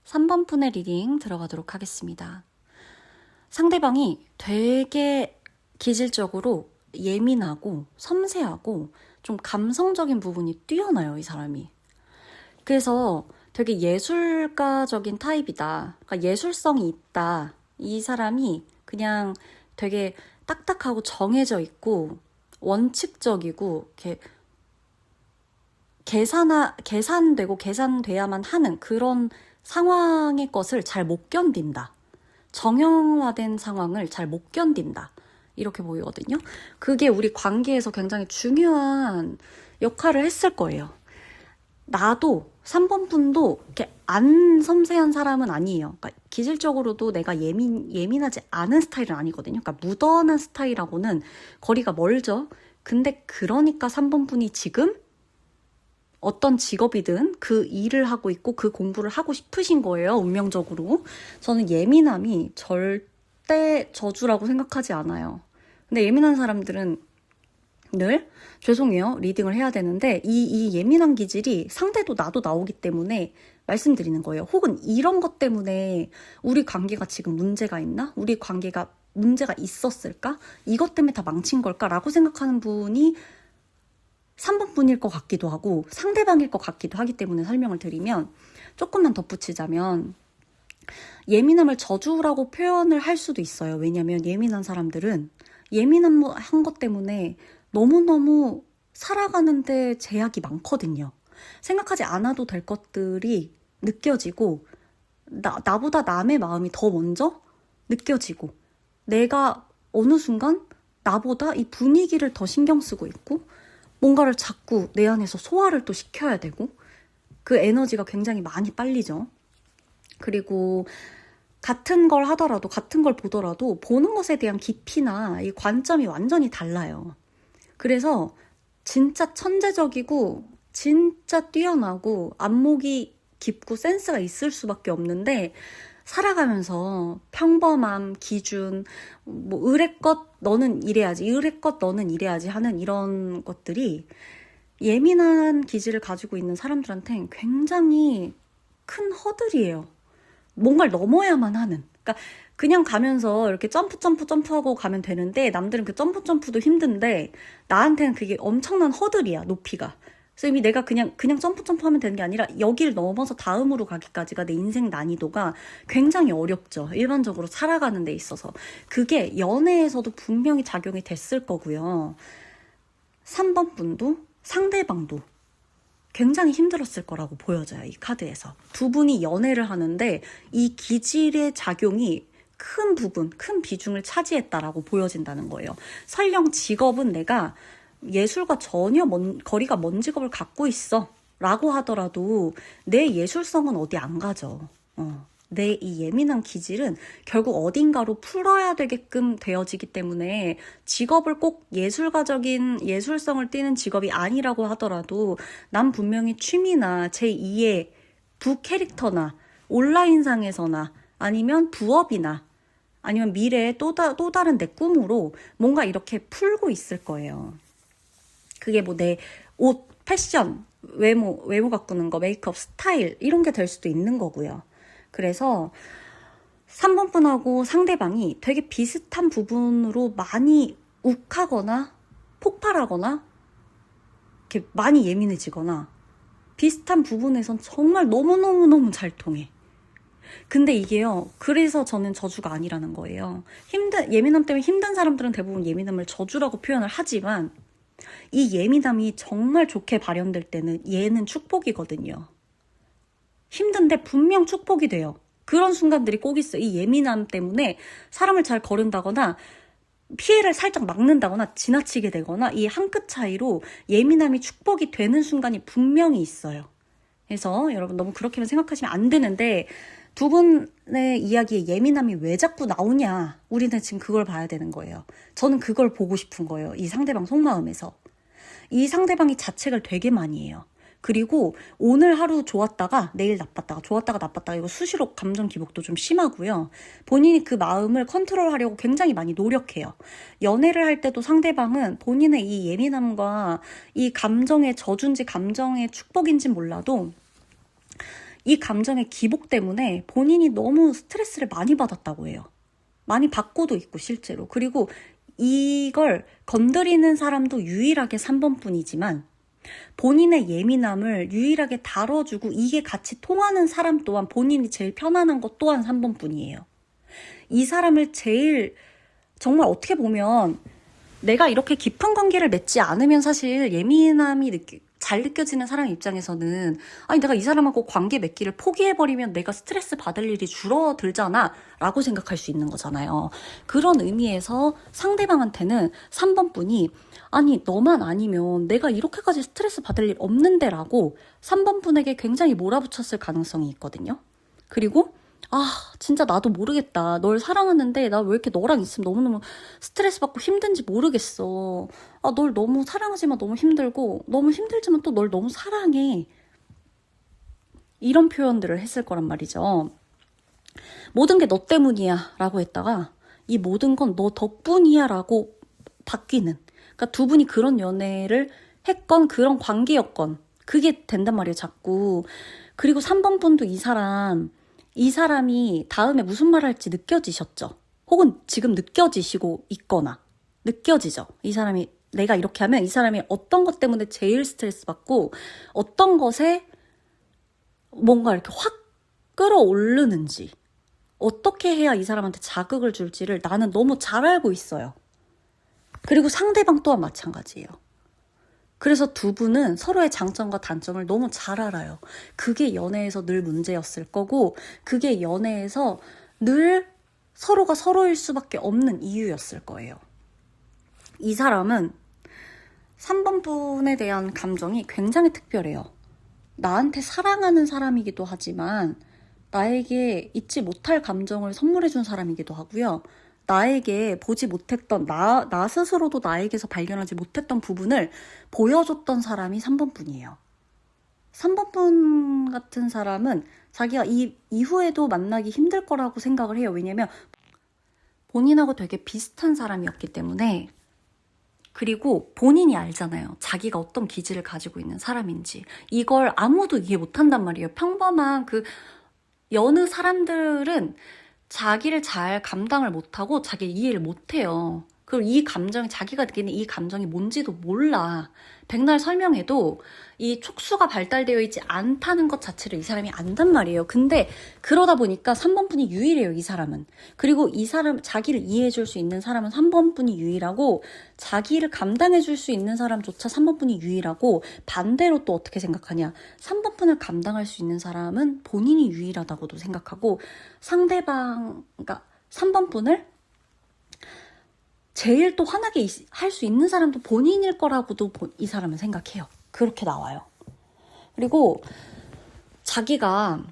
3번 분의 리딩 들어가도록 하겠습니다. 상대방이 되게 기질적으로 예민하고 섬세하고 좀 감성적인 부분이 뛰어나요, 이 사람이. 그래서 되게 예술가적인 타입이다. 그러니까 예술성이 있다. 이 사람이 그냥 되게 딱딱하고 정해져 있고 원칙적이고 이렇게 계산되고 계산돼야만 하는 그런 상황의 것을 잘 못 견딘다. 정형화된 상황을 잘 못 견딘다. 이렇게 보이거든요. 그게 우리 관계에서 굉장히 중요한 역할을 했을 거예요. 나도 3번 분도 이렇게 안 섬세한 사람은 아니에요. 그러니까 기질적으로도 내가 예민하지 않은 스타일은 아니거든요. 그러니까 무던한 스타일하고는 거리가 멀죠. 근데 그러니까 3번 분이 지금 어떤 직업이든 그 일을 하고 있고 그 공부를 하고 싶으신 거예요. 운명적으로. 저는 예민함이 절대 저주라고 생각하지 않아요. 근데 예민한 사람들은 늘 죄송해요. 리딩을 해야 되는데 이 예민한 기질이 상대도 나도 나오기 때문에 말씀드리는 거예요. 혹은 이런 것 때문에 우리 관계가 지금 문제가 있나? 우리 관계가 문제가 있었을까? 이것 때문에 다 망친 걸까? 라고 생각하는 분이 3번 분일 것 같기도 하고 상대방일 것 같기도 하기 때문에 설명을 드리면, 조금만 덧붙이자면 예민함을 저주라고 표현을 할 수도 있어요. 왜냐면 예민한 사람들은 예민한 것 때문에 너무너무 살아가는데 제약이 많거든요. 생각하지 않아도 될 것들이 느껴지고, 나보다 남의 마음이 더 먼저 느껴지고, 내가 어느 순간 나보다 이 분위기를 더 신경 쓰고 있고, 뭔가를 자꾸 내 안에서 소화를 또 시켜야 되고, 그 에너지가 굉장히 많이 빨리죠. 그리고 같은 걸 하더라도, 같은 걸 보더라도 보는 것에 대한 깊이나 이 관점이 완전히 달라요. 그래서 진짜 천재적이고 진짜 뛰어나고 안목이 깊고 센스가 있을 수밖에 없는데, 살아가면서 평범함, 기준, 뭐 의례껏 너는 이래야지, 의례껏 너는 이래야지 하는 이런 것들이 예민한 기질을 가지고 있는 사람들한테는 굉장히 큰 허들이에요. 뭔가를 넘어야만 하는. 그러니까 그냥 가면서 이렇게 점프하고 가면 되는데, 남들은 그 점프도 힘든데 나한테는 그게 엄청난 허들이야, 높이가. 그래서 이미 내가 그냥 점프하면 되는 게 아니라 여기를 넘어서 다음으로 가기까지가 내 인생 난이도가 굉장히 어렵죠. 일반적으로 살아가는 데 있어서. 그게 연애에서도 분명히 작용이 됐을 거고요. 3번 분도 상대방도 굉장히 힘들었을 거라고 보여져요. 이 카드에서. 두 분이 연애를 하는데 이 기질의 작용이 큰 부분, 큰 비중을 차지했다라고 보여진다는 거예요. 설령 직업은 내가 예술과 전혀 거리가 먼 직업을 갖고 있어 라고 하더라도 내 예술성은 어디 안 가죠. 내 이 예민한 기질은 결국 어딘가로 풀어야 되게끔 되어지기 때문에, 직업을 꼭 예술가적인 예술성을 띠는 직업이 아니라고 하더라도 난 분명히 취미나 제2의 부캐릭터나 온라인상에서나 아니면 부업이나 아니면 미래의 또 다른 내 꿈으로 뭔가 이렇게 풀고 있을 거예요. 그게 뭐 내 옷, 패션, 외모 가꾸는 거, 메이크업, 스타일 이런 게 될 수도 있는 거고요. 그래서 3번 분하고 상대방이 되게 비슷한 부분으로 많이 욱하거나 폭발하거나 이렇게 많이 예민해지거나, 비슷한 부분에선 정말 너무너무 잘 통해. 근데 이게요, 그래서 저는 저주가 아니라는 거예요. 예민함 때문에 힘든 사람들은 대부분 예민함을 저주라고 표현을 하지만, 이 예민함이 정말 좋게 발현될 때는 얘는 축복이거든요. 힘든데 분명 축복이 돼요. 그런 순간들이 꼭 있어요. 이 예민함 때문에 사람을 잘 거른다거나 피해를 살짝 막는다거나 지나치게 되거나, 이 한 끗 차이로 예민함이 축복이 되는 순간이 분명히 있어요. 그래서 여러분 너무 그렇게만 생각하시면 안 되는데, 두 분의 이야기에 예민함이 왜 자꾸 나오냐, 우리는 지금 그걸 봐야 되는 거예요. 저는 그걸 보고 싶은 거예요. 이 상대방 속마음에서. 이 상대방이 자책을 되게 많이 해요. 그리고 오늘 하루 좋았다가 내일 나빴다가, 좋았다가 나빴다가, 이거 수시로 감정 기복도 좀 심하고요. 본인이 그 마음을 컨트롤하려고 굉장히 많이 노력해요. 연애를 할 때도 상대방은 본인의 이 예민함과 이 감정의 저주인지 감정의 축복인지 몰라도 이 감정의 기복 때문에 본인이 너무 스트레스를 많이 받았다고 해요. 많이 받고도 있고 실제로. 그리고 이걸 건드리는 사람도 유일하게 3번 뿐이지만, 본인의 예민함을 유일하게 다뤄주고 이게 같이 통하는 사람 또한, 본인이 제일 편안한 것 또한 3번 뿐이에요. 이 사람을 제일, 정말 어떻게 보면 내가 이렇게 깊은 관계를 맺지 않으면 사실 예민함이 잘 느껴지는 사람 입장에서는, 아니 내가 이 사람하고 관계 맺기를 포기해버리면 내가 스트레스 받을 일이 줄어들잖아 라고 생각할 수 있는 거잖아요. 그런 의미에서 상대방한테는 3번 분이, 아니 너만 아니면 내가 이렇게까지 스트레스 받을 일 없는데 라고 3번 분에게 굉장히 몰아붙였을 가능성이 있거든요. 그리고 진짜 나도 모르겠다. 널 사랑하는데 나 왜 이렇게 너랑 있으면 너무너무 스트레스 받고 힘든지 모르겠어. 널 너무 사랑하지만 너무 힘들고, 너무 힘들지만 또 널 너무 사랑해. 이런 표현들을 했을 거란 말이죠. 모든 게 너 때문이야 라고 했다가 이 모든 건 너 덕분이야 라고 바뀌는, 그러니까 두 분이 그런 연애를 했건 그런 관계였건 그게 된단 말이에요, 자꾸. 그리고 3번 분도 이 사람이 다음에 무슨 말 할지 느껴지셨죠? 혹은 지금 느껴지시고 있거나 느껴지죠? 이 사람이 내가 이렇게 하면 이 사람이 어떤 것 때문에 제일 스트레스 받고 어떤 것에 뭔가 이렇게 확 끌어오르는지 어떻게 해야 이 사람한테 자극을 줄지를 나는 너무 잘 알고 있어요. 그리고 상대방 또한 마찬가지예요. 그래서 두 분은 서로의 장점과 단점을 너무 잘 알아요. 그게 연애에서 늘 문제였을 거고 그게 연애에서 늘 서로가 서로일 수밖에 없는 이유였을 거예요. 이 사람은 3번 분에 대한 감정이 굉장히 특별해요. 나한테 사랑하는 사람이기도 하지만 나에게 잊지 못할 감정을 선물해준 사람이기도 하고요. 나에게 보지 못했던, 나 스스로도 나에게서 발견하지 못했던 부분을 보여줬던 사람이 3번 분이에요. 3번 분 같은 사람은 자기가 이후에도 만나기 힘들 거라고 생각을 해요. 왜냐면 본인하고 되게 비슷한 사람이었기 때문에. 그리고 본인이 알잖아요. 자기가 어떤 기질을 가지고 있는 사람인지. 이걸 아무도 이해 못한단 말이에요. 평범한 여느 사람들은 자기를 잘 감당을 못하고 자기를 이해를 못해요. 그리고 이 감정이 자기가 느끼는 이 감정이 뭔지도 몰라. 백날 설명해도 이 촉수가 발달되어 있지 않다는 것 자체를 이 사람이 안단 말이에요. 근데 그러다 보니까 3번 분이 유일해요, 이 사람은. 그리고 이 사람, 자기를 이해해줄 수 있는 사람은 3번 분이 유일하고 자기를 감당해줄 수 있는 사람조차 3번 분이 유일하고 반대로 또 어떻게 생각하냐. 3번 분을 감당할 수 있는 사람은 본인이 유일하다고도 생각하고 상대방, 그러니까 3번 분을 제일 또 화나게 할 수 있는 사람도 본인일 거라고도 이 사람은 생각해요. 그렇게 나와요. 그리고 자기가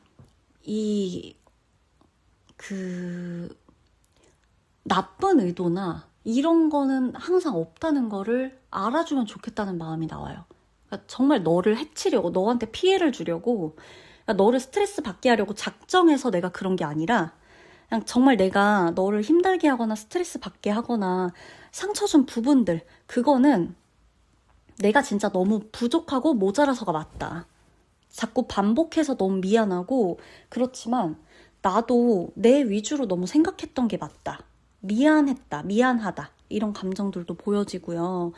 나쁜 의도나 이런 거는 항상 없다는 거를 알아주면 좋겠다는 마음이 나와요. 그러니까 정말 너를 해치려고, 너한테 피해를 주려고, 그러니까 너를 스트레스 받게 하려고 작정해서 내가 그런 게 아니라 그냥 정말 내가 너를 힘들게 하거나 스트레스 받게 하거나 상처 준 부분들, 그거는 내가 진짜 너무 부족하고 모자라서가 맞다. 자꾸 반복해서 너무 미안하고 그렇지만 나도 내 위주로 너무 생각했던 게 맞다. 미안했다, 미안하다. 이런 감정들도 보여지고요.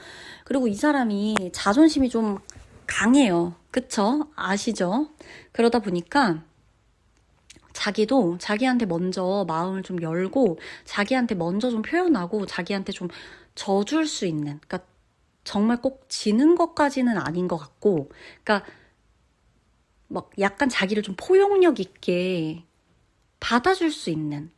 그리고 이 사람이 자존심이 좀 강해요. 그쵸? 아시죠? 그러다 보니까 자기도 자기한테 먼저 마음을 좀 열고 자기한테 먼저 좀 표현하고 자기한테 좀 져줄 수 있는, 그러니까 정말 꼭 지는 것까지는 아닌 것 같고, 그러니까 막 약간 자기를 좀 포용력 있게 받아줄 수 있는,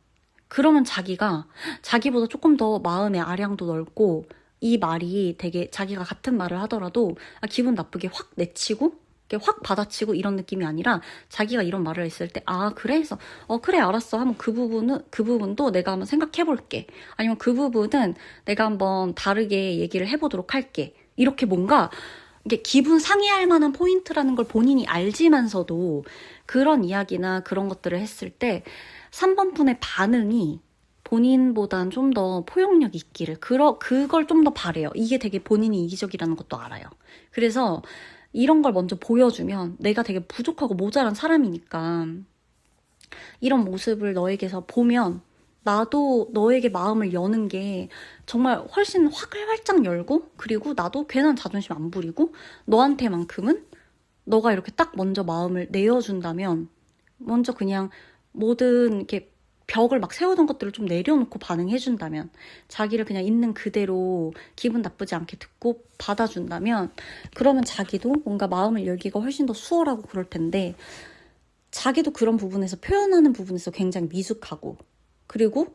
그러면 자기보다 조금 더 마음의 아량도 넓고 이 말이 되게 자기가 같은 말을 하더라도 기분 나쁘게 확 내치고 확 받아치고 이런 느낌이 아니라 자기가 이런 말을 했을 때 그래 해서 그래 알았어 하면 그 부분도 내가 한번 생각해 볼게, 아니면 그 부분은 내가 한번 다르게 얘기를 해보도록 할게, 이렇게 뭔가 이게 기분 상해할 만한 포인트라는 걸 본인이 알지만서도 그런 이야기나 그런 것들을 했을 때 3번 분의 반응이 본인보단 좀 더 포용력 있기를, 그걸 좀 더 바래요. 이게 되게 본인이 이기적이라는 것도 알아요. 그래서 이런 걸 먼저 보여주면 내가 되게 부족하고 모자란 사람이니까 이런 모습을 너에게서 보면 나도 너에게 마음을 여는 게 정말 훨씬 활짝 열고, 그리고 나도 괜한 자존심 안 부리고 너한테만큼은 너가 이렇게 딱 먼저 마음을 내어준다면, 먼저 그냥 모든 이렇게 벽을 막 세우던 것들을 좀 내려놓고 반응해준다면, 자기를 그냥 있는 그대로 기분 나쁘지 않게 듣고 받아준다면, 그러면 자기도 뭔가 마음을 열기가 훨씬 더 수월하고 그럴 텐데, 자기도 그런 부분에서 표현하는 부분에서 굉장히 미숙하고, 그리고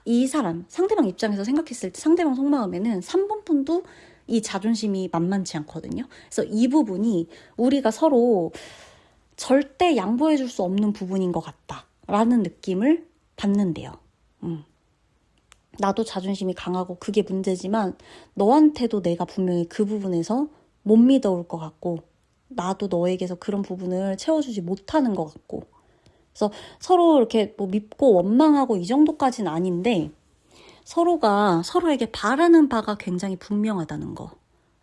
이 사람, 상대방 입장에서 생각했을 때 상대방 속마음에는 3번 분도 이 자존심이 만만치 않거든요. 그래서 이 부분이 우리가 서로 절대 양보해줄 수 없는 부분인 것 같다라는 느낌을 받는데요. 나도 자존심이 강하고 그게 문제지만 너한테도 내가 분명히 그 부분에서 못 믿어올 것 같고, 나도 너에게서 그런 부분을 채워주지 못하는 것 같고, 그래서 서로 이렇게 뭐 밉고 원망하고 이 정도까지는 아닌데 서로가 서로에게 바라는 바가 굉장히 분명하다는 거.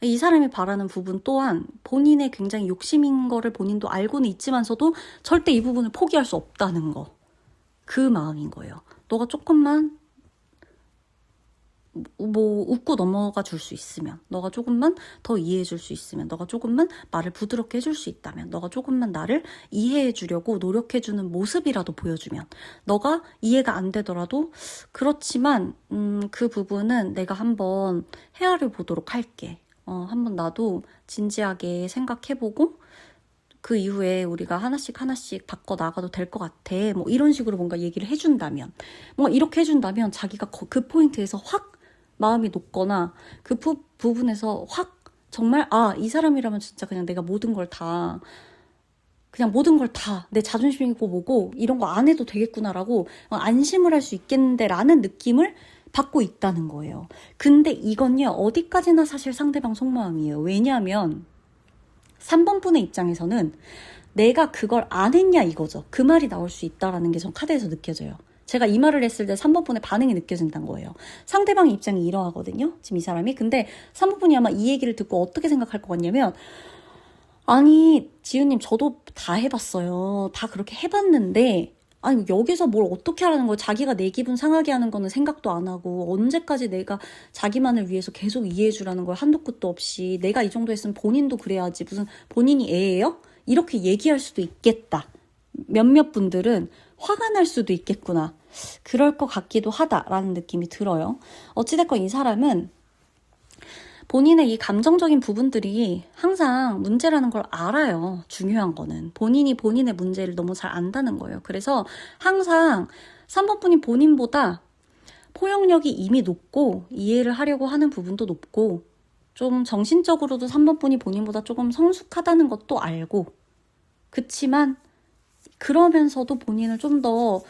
이 사람이 바라는 부분 또한 본인의 굉장히 욕심인 거를 본인도 알고는 있지만서도 절대 이 부분을 포기할 수 없다는 거. 그 마음인 거예요. 너가 조금만 뭐 웃고 넘어가 줄 수 있으면, 너가 조금만 더 이해해 줄 수 있으면, 너가 조금만 말을 부드럽게 해줄 수 있다면, 너가 조금만 나를 이해해 주려고 노력해 주는 모습이라도 보여주면, 너가 이해가 안 되더라도 그렇지만 그 부분은 내가 한번 헤아려 보도록 할게. 한번 나도 진지하게 생각해보고 그 이후에 우리가 하나씩 하나씩 바꿔 나가도 될 것 같아. 뭐 이런 식으로 뭔가 얘기를 해준다면, 뭔가 이렇게 해준다면 자기가 그 포인트에서 확 마음이 녹거나 그 부분에서 확 정말 이 사람이라면 진짜 그냥 내가 모든 걸 다 내 자존심이고 뭐고 이런 거 안 해도 되겠구나라고 안심을 할 수 있겠는데 라는 느낌을 받고 있다는 거예요. 근데 이건요, 어디까지나 사실 상대방 속마음이에요. 왜냐하면 3번 분의 입장에서는 내가 그걸 안 했냐 이거죠. 그 말이 나올 수 있다라는 게 전 카드에서 느껴져요. 제가 이 말을 했을 때 3번 분의 반응이 느껴진다는 거예요. 상대방의 입장이 이러하거든요. 지금 이 사람이. 근데 3번 분이 아마 이 얘기를 듣고 어떻게 생각할 것 같냐면, 아니 지우님 저도 다 해봤어요. 다 그렇게 해봤는데 아니 여기서 뭘 어떻게 하라는 거예요. 자기가 내 기분 상하게 하는 거는 생각도 안 하고 언제까지 내가 자기만을 위해서 계속 이해해 주라는 걸 한도 끝도 없이 내가 이 정도 했으면 본인도 그래야지 무슨 본인이 애예요? 이렇게 얘기할 수도 있겠다. 몇몇 분들은 화가 날 수도 있겠구나. 그럴 것 같기도 하다라는 느낌이 들어요. 어찌됐건 이 사람은 본인의 이 감정적인 부분들이 항상 문제라는 걸 알아요. 중요한 거는. 본인이 본인의 문제를 너무 잘 안다는 거예요. 그래서 항상 3번 분이 본인보다 포용력이 이미 높고 이해를 하려고 하는 부분도 높고 좀 정신적으로도 3번 분이 본인보다 조금 성숙하다는 것도 알고 그치만 그러면서도 본인을 좀 더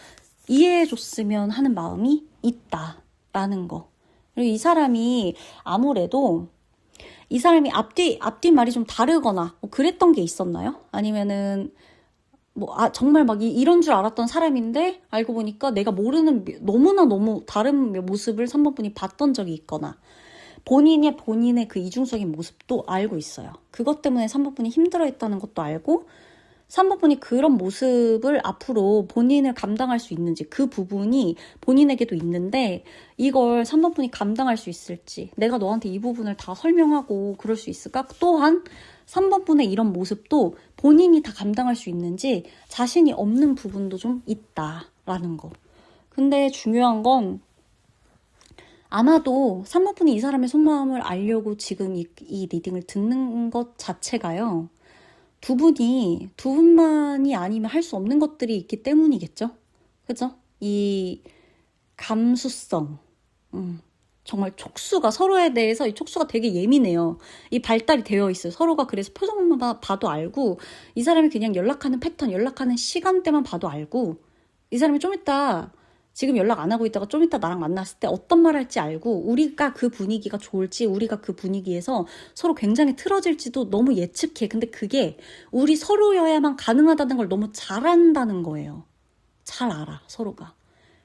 이해해줬으면 하는 마음이 있다라는 거. 그리고 이 사람이 아무래도 이 사람이 앞뒤 말이 좀 다르거나 뭐 그랬던 게 있었나요? 아니면은 정말 막 이런 줄 알았던 사람인데 알고 보니까 내가 모르는 너무 다른 모습을 3번 분이 봤던 적이 있거나 본인의 그 이중적인 모습도 알고 있어요. 그것 때문에 3번 분이 힘들어했다는 것도 알고 3번 분이 그런 모습을 앞으로 본인을 감당할 수 있는지 그 부분이 본인에게도 있는데 이걸 3번 분이 감당할 수 있을지 내가 너한테 이 부분을 다 설명하고 그럴 수 있을까? 또한 3번 분의 이런 모습도 본인이 다 감당할 수 있는지 자신이 없는 부분도 좀 있다라는 거. 근데 중요한 건 아마도 3번 분이 이 사람의 속마음을 알려고 지금 이 리딩을 듣는 것 자체가요. 두 분만이 아니면 할 수 없는 것들이 있기 때문이겠죠? 그죠? 이 감수성, 정말 촉수가 서로에 대해서 이 촉수가 되게 예민해요. 이 발달이 되어 있어요. 서로가 그래서 표정만 봐도 알고 이 사람이 그냥 연락하는 패턴, 연락하는 시간대만 봐도 알고 이 사람이 좀 이따 지금 연락 안 하고 있다가 좀 이따 나랑 만났을 때 어떤 말 할지 알고 우리가 그 분위기가 좋을지 우리가 그 분위기에서 서로 굉장히 틀어질지도 너무 예측해. 근데 그게 우리 서로여야만 가능하다는 걸 너무 잘 안다는 거예요. 잘 알아, 서로가.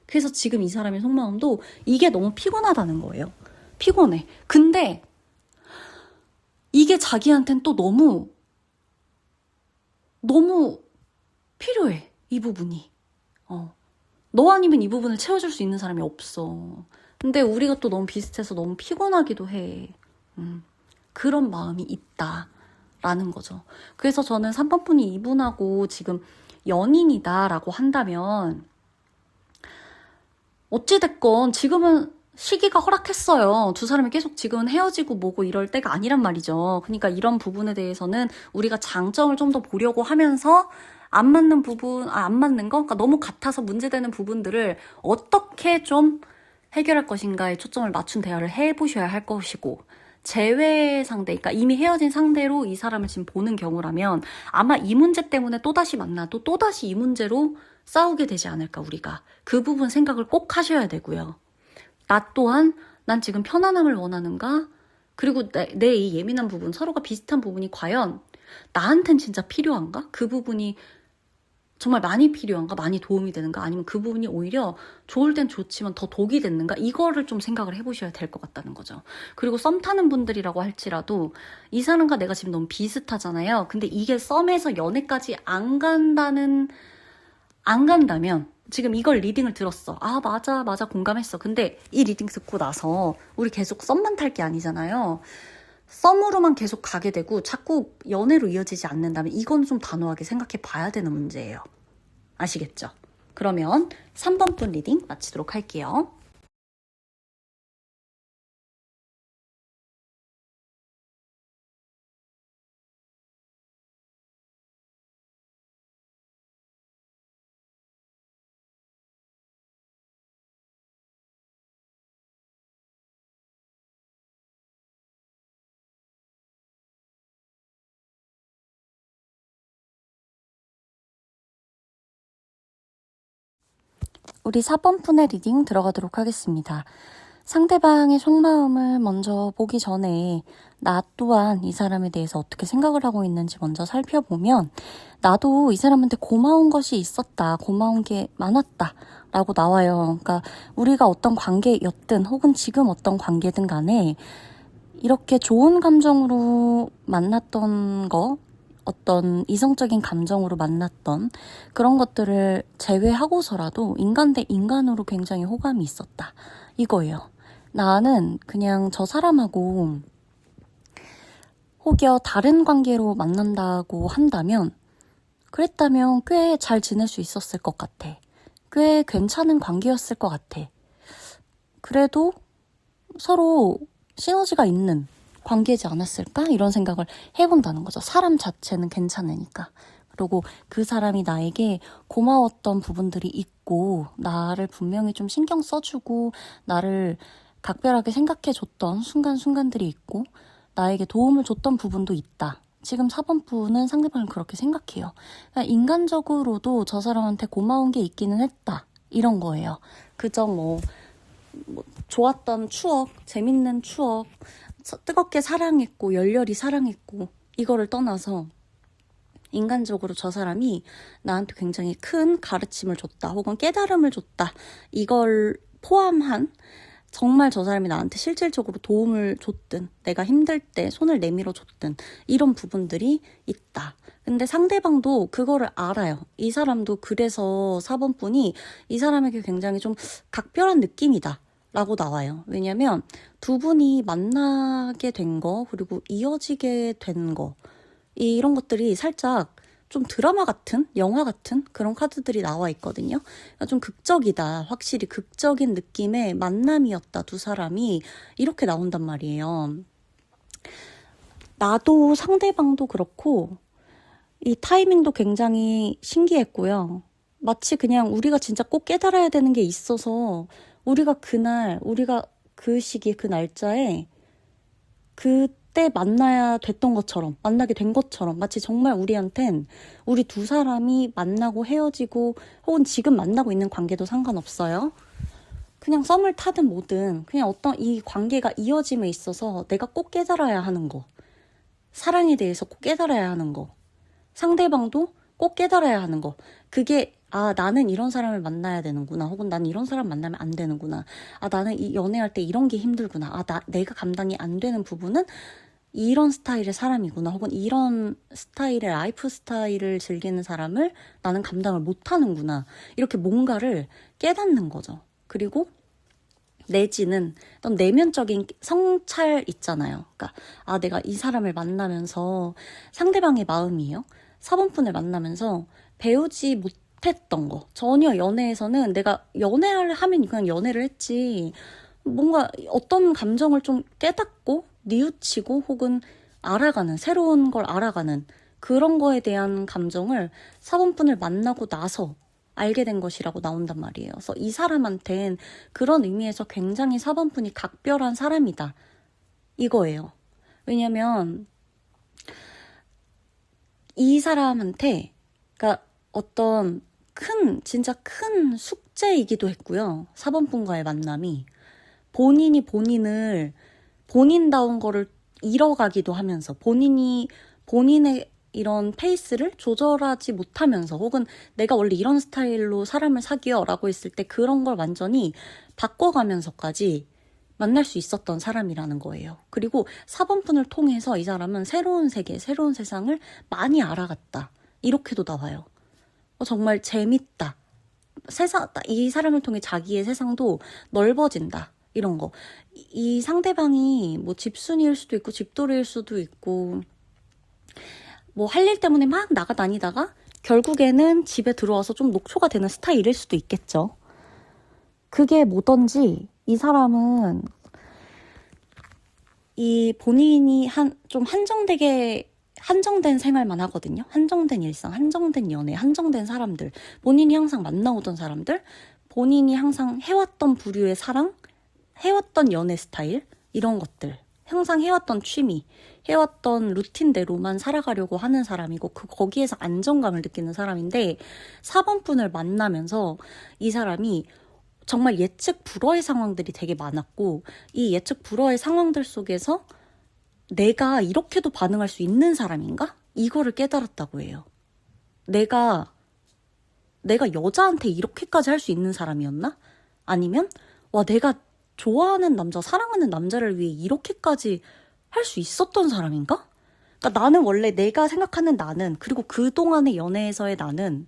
그래서 지금 이 사람의 속마음도 이게 너무 피곤하다는 거예요. 피곤해. 근데 이게 자기한텐 또 너무 필요해. 이 부분이. 너 아니면 이 부분을 채워줄 수 있는 사람이 없어. 근데 우리가 또 너무 비슷해서 너무 피곤하기도 해. 그런 마음이 있다라는 거죠. 그래서 저는 3번 분이 이분하고 지금 연인이다라고 한다면 어찌됐건 지금은 시기가 허락했어요. 두 사람이 계속 지금은 헤어지고 뭐고 이럴 때가 아니란 말이죠. 그러니까 이런 부분에 대해서는 우리가 장점을 좀 더 보려고 하면서 안 맞는 부분, 안 맞는 거? 그러니까 너무 같아서 문제되는 부분들을 어떻게 좀 해결할 것인가에 초점을 맞춘 대화를 해보셔야 할 것이고, 재회 상대, 그러니까 이미 헤어진 상대로 이 사람을 지금 보는 경우라면 아마 이 문제 때문에 또다시 만나도 또다시 이 문제로 싸우게 되지 않을까, 우리가. 그 부분 생각을 꼭 하셔야 되고요. 나 또한 난 지금 편안함을 원하는가? 그리고 내 이 예민한 부분, 서로가 비슷한 부분이 과연 나한텐 진짜 필요한가? 그 부분이 정말 많이 필요한가? 많이 도움이 되는가? 아니면 그 부분이 오히려 좋을 땐 좋지만 더 독이 됐는가? 이거를 좀 생각을 해보셔야 될 것 같다는 거죠. 그리고 썸 타는 분들이라고 할지라도 이 사람과 내가 지금 너무 비슷하잖아요. 근데 이게 썸에서 연애까지 안 간다면 지금 이걸 리딩을 들었어. 아, 맞아, 공감했어. 근데 이 리딩 듣고 나서 우리 계속 썸만 탈 게 아니잖아요. 썸으로만 계속 가게 되고 자꾸 연애로 이어지지 않는다면 이건 좀 단호하게 생각해 봐야 되는 문제예요. 아시겠죠? 그러면 3번 분 리딩 마치도록 할게요. 우리 4번 분의 리딩 들어가도록 하겠습니다. 상대방의 속마음을 먼저 보기 전에 나 또한 이 사람에 대해서 어떻게 생각을 하고 있는지 먼저 살펴보면 나도 이 사람한테 고마운 것이 있었다, 고마운 게 많았다 라고 나와요. 그러니까 우리가 어떤 관계였든 혹은 지금 어떤 관계든 간에 이렇게 좋은 감정으로 만났던 거, 어떤 이성적인 감정으로 만났던 그런 것들을 제외하고서라도 인간 대 인간으로 굉장히 호감이 있었다. 이거예요. 나는 그냥 저 사람하고 혹여 다른 관계로 만난다고 한다면 그랬다면 꽤 잘 지낼 수 있었을 것 같아. 꽤 괜찮은 관계였을 것 같아. 그래도 서로 시너지가 있는 관계지 않았을까? 이런 생각을 해본다는 거죠. 사람 자체는 괜찮으니까. 그리고 그 사람이 나에게 고마웠던 부분들이 있고 나를 분명히 좀 신경 써주고 나를 각별하게 생각해줬던 순간순간들이 있고 나에게 도움을 줬던 부분도 있다. 지금 4번 분은 상대방을 그렇게 생각해요. 그러니까 인간적으로도 저 사람한테 고마운 게 있기는 했다. 이런 거예요. 그저 뭐 좋았던 추억, 재밌는 추억, 뜨겁게 사랑했고 열렬히 사랑했고 이거를 떠나서 인간적으로 저 사람이 나한테 굉장히 큰 가르침을 줬다 혹은 깨달음을 줬다 이걸 포함한 정말 저 사람이 나한테 실질적으로 도움을 줬든 내가 힘들 때 손을 내밀어 줬든 이런 부분들이 있다. 근데 상대방도 그거를 알아요. 이 사람도 그래서 4번 분이 이 사람에게 굉장히 좀 각별한 느낌이다 라고 나와요. 왜냐면 두 분이 만나게 된 거 그리고 이어지게 된 거 이런 것들이 살짝 좀 드라마 같은 영화 같은 그런 카드들이 나와 있거든요. 좀 극적이다. 확실히 극적인 느낌의 만남이었다. 두 사람이 이렇게 나온단 말이에요. 나도 상대방도 그렇고 이 타이밍도 굉장히 신기했고요. 마치 그냥 우리가 진짜 꼭 깨달아야 되는 게 있어서 우리가 그 시기 그 날짜에 그때 만나게 된 것처럼 마치 정말 우리한텐 우리 두 사람이 만나고 헤어지고 혹은 지금 만나고 있는 관계도 상관없어요. 그냥 썸을 타든 뭐든 그냥 어떤 이 관계가 이어짐에 있어서 내가 꼭 깨달아야 하는 거, 사랑에 대해서 꼭 깨달아야 하는 거, 상대방도 꼭 깨달아야 하는 거. 그게 나는 이런 사람을 만나야 되는구나. 혹은 나는 이런 사람 만나면 안 되는구나. 나는 이 연애할 때 이런 게 힘들구나. 내가 감당이 안 되는 부분은 이런 스타일의 사람이구나. 혹은 이런 스타일의 라이프 스타일을 즐기는 사람을 나는 감당을 못 하는구나. 이렇게 뭔가를 깨닫는 거죠. 그리고 내지는 어떤 내면적인 성찰 있잖아요. 그러니까 내가 이 사람을 만나면서 상대방의 마음이에요. 4번 분을 만나면서 배우지 못했던 거. 전혀 연애에서는 내가 연애를 하면 그냥 연애를 했지. 뭔가 어떤 감정을 좀 깨닫고 뉘우치고 혹은 알아가는, 새로운 걸 알아가는 그런 거에 대한 감정을 4번 분을 만나고 나서 알게 된 것이라고 나온단 말이에요. 그래서 이 사람한텐 그런 의미에서 굉장히 4번 분이 각별한 사람이다. 이거예요. 왜냐면 이 사람한테 그러니까 어떤 진짜 큰 숙제이기도 했고요. 4번 분과의 만남이 본인이 본인다운 거를 잃어가기도 하면서 본인의 이런 페이스를 조절하지 못하면서 혹은 내가 원래 이런 스타일로 사람을 사귀어 라고 했을 때 그런 걸 완전히 바꿔가면서까지 만날 수 있었던 사람이라는 거예요. 그리고 4번분을 통해서 이 사람은 새로운 세계, 새로운 세상을 많이 알아갔다. 이렇게도 나와요. 정말 재밌다. 이 사람을 통해 자기의 세상도 넓어진다. 이런 거. 이 상대방이 뭐 집순이일 수도 있고 집돌이일 수도 있고 뭐 할 일 때문에 막 나가다니다가 결국에는 집에 들어와서 좀 녹초가 되는 스타일일 수도 있겠죠. 그게 뭐던지 이 사람은 이 본인이 좀 한정된 생활만 하거든요. 한정된 일상, 한정된 연애, 한정된 사람들, 본인이 항상 만나오던 사람들, 본인이 항상 해왔던 부류의 사랑, 해왔던 연애 스타일, 이런 것들, 항상 해왔던 취미, 해왔던 루틴대로만 살아가려고 하는 사람이고 거기에서 안정감을 느끼는 사람인데 4번분을 만나면서 이 사람이 정말 예측 불허의 상황들이 되게 많았고 이 예측 불허의 상황들 속에서 내가 이렇게도 반응할 수 있는 사람인가? 이거를 깨달았다고 해요. 내가 여자한테 이렇게까지 할 수 있는 사람이었나? 아니면 내가 좋아하는 남자, 사랑하는 남자를 위해 이렇게까지 할 수 있었던 사람인가? 그러니까 나는 원래 내가 생각하는 나는 그리고 그동안의 연애에서의 나는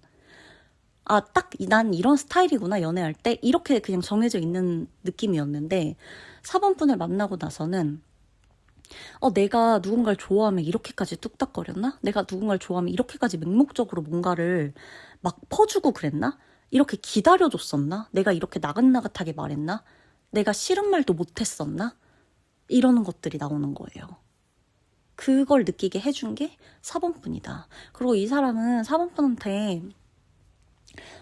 난 이런 스타일이구나, 연애할 때. 이렇게 그냥 정해져 있는 느낌이었는데, 4번분을 만나고 나서는, 내가 누군가를 좋아하면 이렇게까지 뚝딱거렸나? 내가 누군가를 좋아하면 이렇게까지 맹목적으로 뭔가를 막 퍼주고 그랬나? 이렇게 기다려줬었나? 내가 이렇게 나긋나긋하게 말했나? 내가 싫은 말도 못했었나? 이러는 것들이 나오는 거예요. 그걸 느끼게 해준 게 4번분이다. 그리고 이 사람은 4번분한테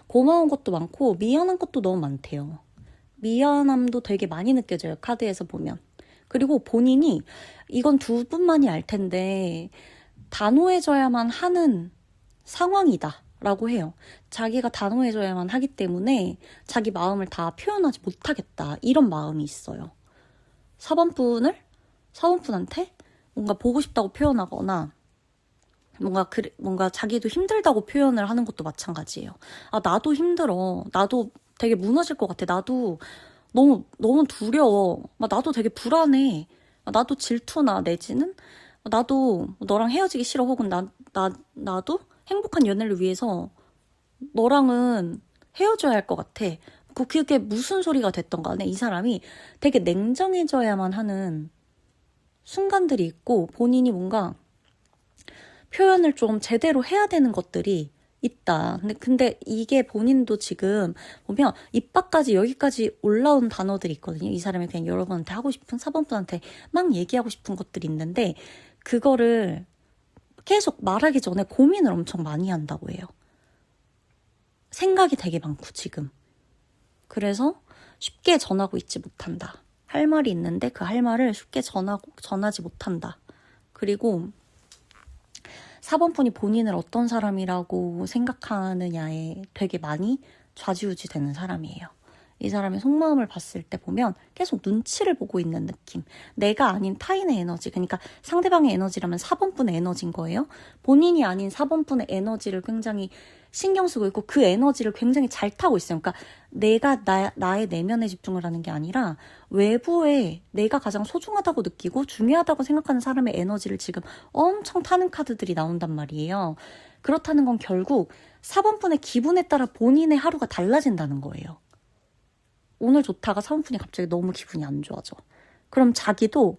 고마운 것도 많고 미안한 것도 너무 많대요. 미안함도 되게 많이 느껴져요. 카드에서 보면. 그리고 본인이 이건 두 분만이 알 텐데 단호해져야만 하는 상황이다 라고 해요. 자기가 단호해져야만 하기 때문에 자기 마음을 다 표현하지 못하겠다. 이런 마음이 있어요. 4번분한테 뭔가 보고 싶다고 표현하거나 뭔가 자기도 힘들다고 표현을 하는 것도 마찬가지예요. 나도 힘들어. 나도 되게 무너질 것 같아. 나도 너무 두려워. 나도 되게 불안해. 나도 질투나 내지는 나도 너랑 헤어지기 싫어. 혹은 나도 행복한 연애를 위해서 너랑은 헤어져야 할 것 같아. 그게 무슨 소리가 됐던 간에 이 사람이 되게 냉정해져야만 하는 순간들이 있고 본인이 뭔가 표현을 좀 제대로 해야 되는 것들이 있다. 근데 이게 본인도 지금 보면 입 밖까지 여기까지 올라온 단어들이 있거든요. 이 사람이 그냥 여러분한테 하고 싶은 4번분한테 막 얘기하고 싶은 것들이 있는데 그거를 계속 말하기 전에 고민을 엄청 많이 한다고 해요. 생각이 되게 많고 지금. 그래서 쉽게 전하고 있지 못한다. 할 말이 있는데 그 할 말을 쉽게 전하지 못한다. 그리고 4번분이 본인을 어떤 사람이라고 생각하느냐에 되게 많이 좌지우지 되는 사람이에요. 이 사람의 속마음을 봤을 때 보면 계속 눈치를 보고 있는 느낌. 내가 아닌 타인의 에너지, 그러니까 상대방의 에너지라면 4번분의 에너지인 거예요. 본인이 아닌 4번분의 에너지를 굉장히 신경 쓰고 있고 그 에너지를 굉장히 잘 타고 있어요. 그러니까 내가 나의 내면에 집중을 하는 게 아니라 외부에 내가 가장 소중하다고 느끼고 중요하다고 생각하는 사람의 에너지를 지금 엄청 타는 카드들이 나온단 말이에요. 그렇다는 건 결국 4번분의 기분에 따라 본인의 하루가 달라진다는 거예요. 오늘 좋다가 4번분이 갑자기 너무 기분이 안 좋아져. 그럼 자기도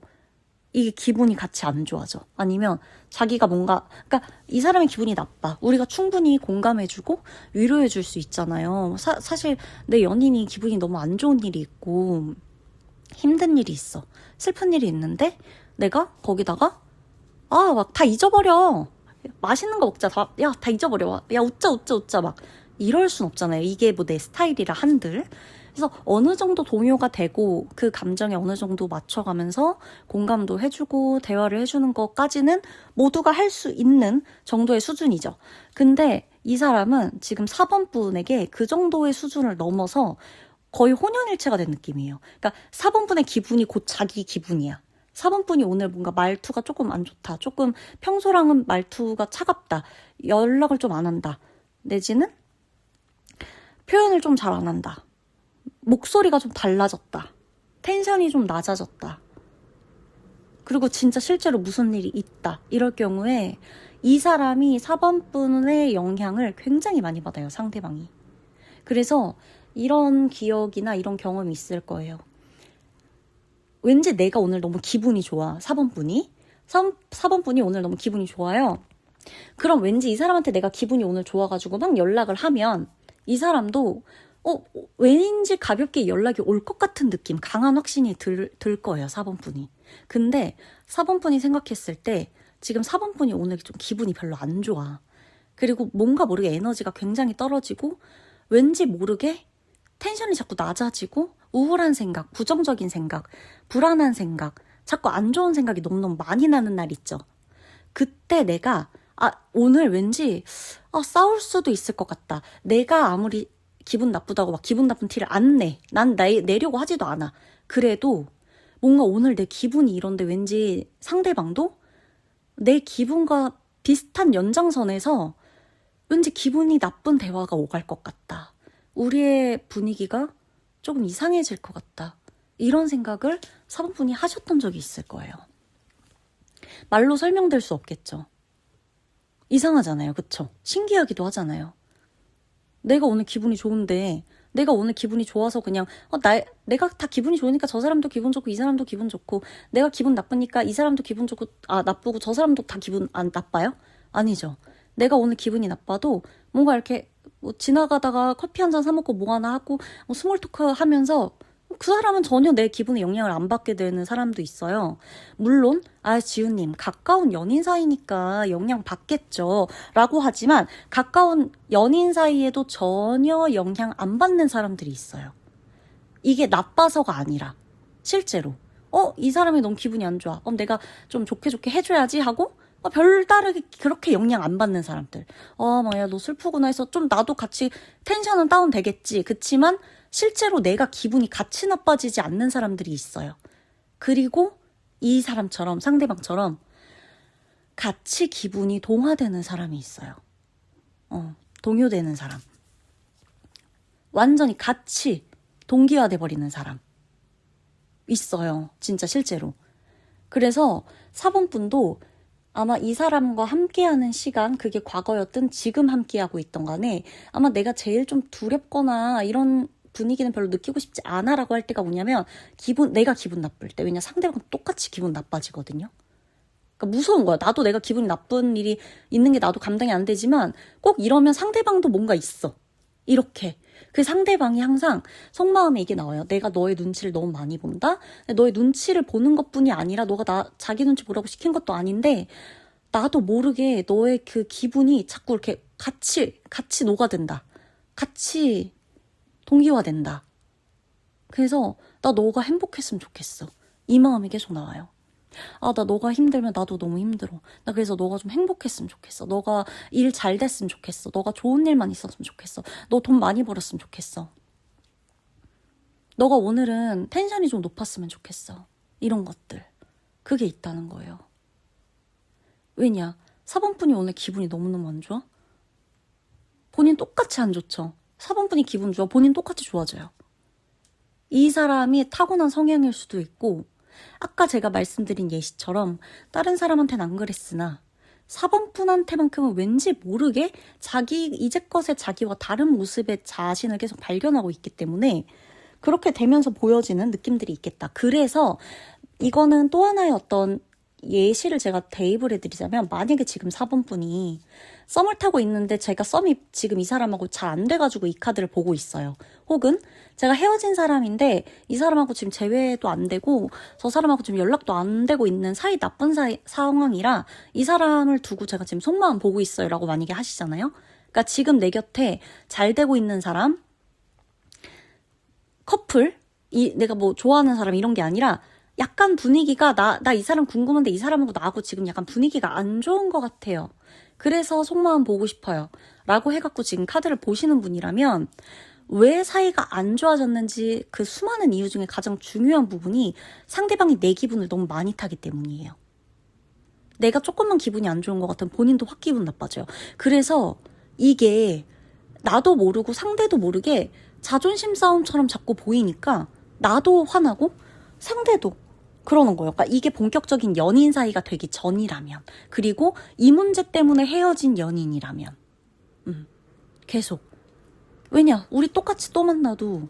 이게 기분이 같이 안 좋아져. 아니면 자기가 그러니까 이 사람의 기분이 나빠. 우리가 충분히 공감해주고 위로해줄 수 있잖아요. 사실 내 연인이 기분이 너무 안 좋은 일이 있고 힘든 일이 있어. 슬픈 일이 있는데 내가 거기다가 막 다 잊어버려. 맛있는 거 먹자. 다 잊어버려. 야 웃자 막 이럴 순 없잖아요. 이게 뭐 내 스타일이라 한들. 그래서 어느 정도 동요가 되고 그 감정에 어느 정도 맞춰가면서 공감도 해주고 대화를 해주는 것까지는 모두가 할 수 있는 정도의 수준이죠. 근데 이 사람은 지금 4번분에게 그 정도의 수준을 넘어서 거의 혼연일체가 된 느낌이에요. 그러니까 4번분의 기분이 곧 자기 기분이야. 4번 분이 오늘 뭔가 말투가 조금 안 좋다. 조금 평소랑은 말투가 차갑다. 연락을 좀 안 한다. 내지는 표현을 좀 잘 안 한다. 목소리가 좀 달라졌다. 텐션이 좀 낮아졌다. 그리고 진짜 실제로 무슨 일이 있다. 이럴 경우에 이 사람이 4번 분의 영향을 굉장히 많이 받아요. 상대방이. 그래서 이런 기억이나 이런 경험이 있을 거예요. 왠지 내가 오늘 너무 기분이 좋아. 4번 분이. 4번 분이 오늘 너무 기분이 좋아요. 그럼 왠지 이 사람한테 내가 기분이 오늘 좋아가지고 막 연락을 하면 이 사람도 왠지 가볍게 연락이 올 것 같은 느낌, 강한 확신이 들 거예요. 4번 분이. 근데 4번 분이 생각했을 때 지금 4번 분이 오늘 좀 기분이 별로 안 좋아. 그리고 뭔가 모르게 에너지가 굉장히 떨어지고 왠지 모르게 텐션이 자꾸 낮아지고 우울한 생각, 부정적인 생각, 불안한 생각, 자꾸 안 좋은 생각이 너무너무 많이 나는 날 있죠. 그때 내가 오늘 왠지 싸울 수도 있을 것 같다. 내가 아무리 기분 나쁘다고 막 기분 나쁜 티를 안 내. 난 내려고 하지도 않아. 그래도 뭔가 오늘 내 기분이 이런데 왠지 상대방도 내 기분과 비슷한 연장선에서 왠지 기분이 나쁜 대화가 오갈 것 같다. 우리의 분위기가 조금 이상해질 것 같다. 이런 생각을 4번 분이 하셨던 적이 있을 거예요. 말로 설명될 수 없겠죠. 이상하잖아요. 그쵸? 신기하기도 하잖아요. 내가 오늘 기분이 좋은데 내가 오늘 기분이 좋아서 그냥 내가 다 기분이 좋으니까 저 사람도 기분 좋고 이 사람도 기분 좋고 내가 기분 나쁘니까 이 사람도 기분 좋고 나쁘고 저 사람도 다 기분 안 나빠요? 아니죠. 내가 오늘 기분이 나빠도 뭔가 이렇게 지나가다가 커피 한 잔 사 먹고 뭐 하나 하고 스몰 토크 하면서 그 사람은 전혀 내 기분에 영향을 안 받게 되는 사람도 있어요. 물론 지우님 가까운 연인 사이니까 영향 받겠죠 라고 하지만 가까운 연인 사이에도 전혀 영향 안 받는 사람들이 있어요. 이게 나빠서가 아니라 실제로 이 사람이 너무 기분이 안 좋아. 내가 좀 좋게 해줘야지 하고 별다르게 그렇게 영향 안 받는 사람들. 뭐야 너 슬프구나 해서 좀 나도 같이 텐션은 다운 되겠지. 그치만 실제로 내가 기분이 같이 나빠지지 않는 사람들이 있어요. 그리고 이 사람처럼 상대방처럼 같이 기분이 동화되는 사람이 있어요. 동요되는 사람. 완전히 같이 동기화돼 버리는 사람. 있어요. 진짜 실제로. 그래서 4번 분도 아마 이 사람과 함께하는 시간, 그게 과거였든 지금 함께하고 있던 간에 아마 내가 제일 좀 두렵거나 이런 분위기는 별로 느끼고 싶지 않아라고 할 때가 뭐냐면 내가 기분 나쁠 때. 왜냐 상대방은 똑같이 기분 나빠지거든요. 그러니까 무서운 거야. 나도 내가 기분이 나쁜 일이 있는 게 나도 감당이 안 되지만 꼭 이러면 상대방도 뭔가 있어. 이렇게. 그 상대방이 항상 속마음에 이게 나와요. 내가 너의 눈치를 너무 많이 본다? 너의 눈치를 보는 것뿐이 아니라 너가 자기 눈치 보라고 시킨 것도 아닌데 나도 모르게 너의 그 기분이 자꾸 이렇게 같이 녹아든다. 같이 동기화된다. 그래서 나 너가 행복했으면 좋겠어. 이 마음이 계속 나와요. 나 너가 힘들면 나도 너무 힘들어. 나 그래서 너가 좀 행복했으면 좋겠어. 너가 일 잘 됐으면 좋겠어. 너가 좋은 일만 있었으면 좋겠어. 너 돈 많이 벌었으면 좋겠어. 너가 오늘은 텐션이 좀 높았으면 좋겠어. 이런 것들. 그게 있다는 거예요. 왜냐? 4번 분이 오늘 기분이 너무너무 안 좋아? 본인 똑같이 안 좋죠? 4번 분이 기분 좋아? 본인 똑같이 좋아져요. 이 사람이 타고난 성향일 수도 있고 아까 제가 말씀드린 예시처럼 다른 사람한테는 안 그랬으나 4번 분한테만큼은 왠지 모르게 이제껏의 자기와 다른 모습의 자신을 계속 발견하고 있기 때문에 그렇게 되면서 보여지는 느낌들이 있겠다. 그래서 이거는 또 하나의 어떤 예시를 제가 대입을 해드리자면 만약에 지금 4번 분이 썸을 타고 있는데 제가 썸이 지금 이 사람하고 잘 안 돼가지고 이 카드를 보고 있어요. 혹은 제가 헤어진 사람인데 이 사람하고 지금 재회도 안 되고 저 사람하고 지금 연락도 안 되고 있는 사이 나쁜 상황이라 이 사람을 두고 제가 지금 속마음 보고 있어요 라고 만약에 하시잖아요. 그러니까 지금 내 곁에 잘 되고 있는 사람, 커플, 내가 뭐 좋아하는 사람 이런 게 아니라 약간 분위기가 나 이 사람 궁금한데 이 사람하고 나하고 지금 약간 분위기가 안 좋은 것 같아요. 그래서 속마음 보고 싶어요. 라고 해갖고 지금 카드를 보시는 분이라면 왜 사이가 안 좋아졌는지 그 수많은 이유 중에 가장 중요한 부분이 상대방이 내 기분을 너무 많이 타기 때문이에요. 내가 조금만 기분이 안 좋은 것 같으면 본인도 확 기분 나빠져요. 그래서 이게 나도 모르고 상대도 모르게 자존심 싸움처럼 자꾸 보이니까 나도 화나고 상대도 그러는 거예요. 그러니까 이게 본격적인 연인 사이가 되기 전이라면, 그리고 이 문제 때문에 헤어진 연인이라면 계속. 왜냐, 우리 똑같이 또 만나도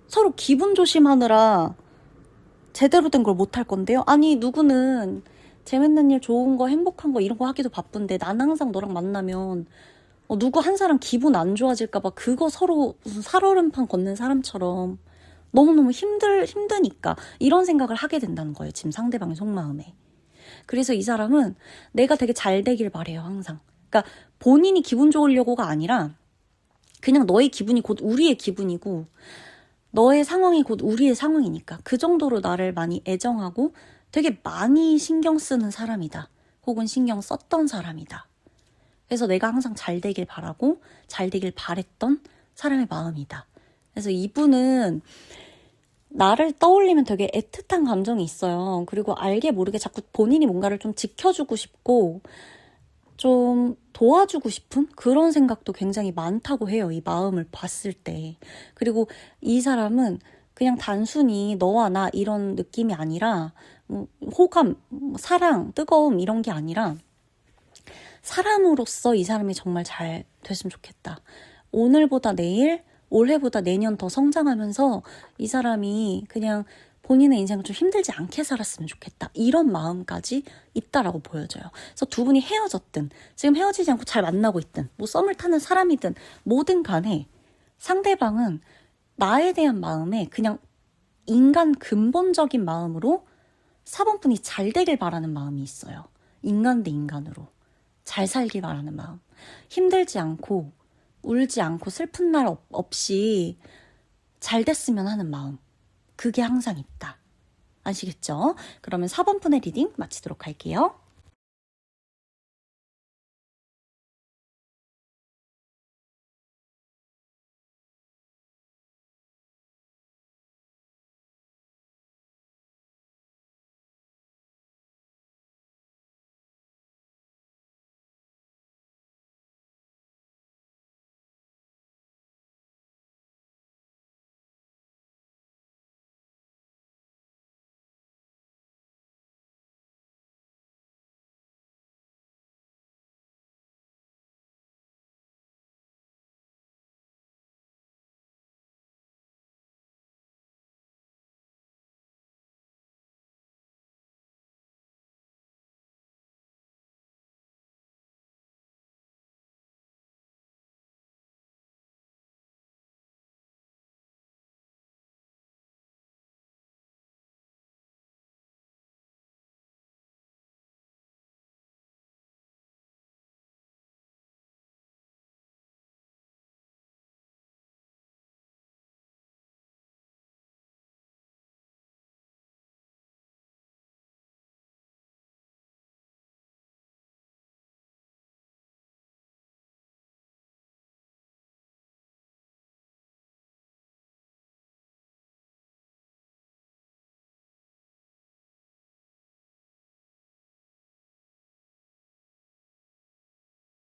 서로 기분 조심하느라 제대로 된 걸 못할 건데요. 아니, 누구는 재밌는 일, 좋은 거, 행복한 거 이런 거 하기도 바쁜데 난 항상 너랑 만나면 누구 한 사람 기분 안 좋아질까 봐 그거 서로 무슨 살얼음판 걷는 사람처럼 너무너무 힘드니까 이런 생각을 하게 된다는 거예요. 지금 상대방의 속마음에. 그래서 이 사람은 내가 되게 잘 되길 바래요, 항상. 그러니까 본인이 기분 좋으려고가 아니라 그냥 너의 기분이 곧 우리의 기분이고 너의 상황이 곧 우리의 상황이니까 그 정도로 나를 많이 애정하고 되게 많이 신경 쓰는 사람이다. 혹은 신경 썼던 사람이다. 그래서 내가 항상 잘 되길 바라고 잘 되길 바랬던 사람의 마음이다. 그래서 이분은 나를 떠올리면 되게 애틋한 감정이 있어요. 그리고 알게 모르게 자꾸 본인이 뭔가를 좀 지켜주고 싶고 좀 도와주고 싶은 그런 생각도 굉장히 많다고 해요. 이 마음을 봤을 때. 그리고 이 사람은 그냥 단순히 너와 나 이런 느낌이 아니라 호감, 사랑, 뜨거움 이런 게 아니라 사람으로서 이 사람이 정말 잘 됐으면 좋겠다. 오늘보다 내일, 올해보다 내년 더 성장하면서 이 사람이 그냥 본인의 인생을 좀 힘들지 않게 살았으면 좋겠다. 이런 마음까지 있다라고 보여져요. 그래서 두 분이 헤어졌든 지금 헤어지지 않고 잘 만나고 있든 뭐 썸을 타는 사람이든 뭐든 간에 상대방은 나에 대한 마음에 그냥 인간 근본적인 마음으로 4번 분이 잘 되길 바라는 마음이 있어요. 인간 대 인간으로 잘 살길 바라는 마음. 힘들지 않고 울지 않고 슬픈 날 없이 잘 됐으면 하는 마음. 그게 항상 있다. 아시겠죠? 그러면 4번 분의 리딩 마치도록 할게요.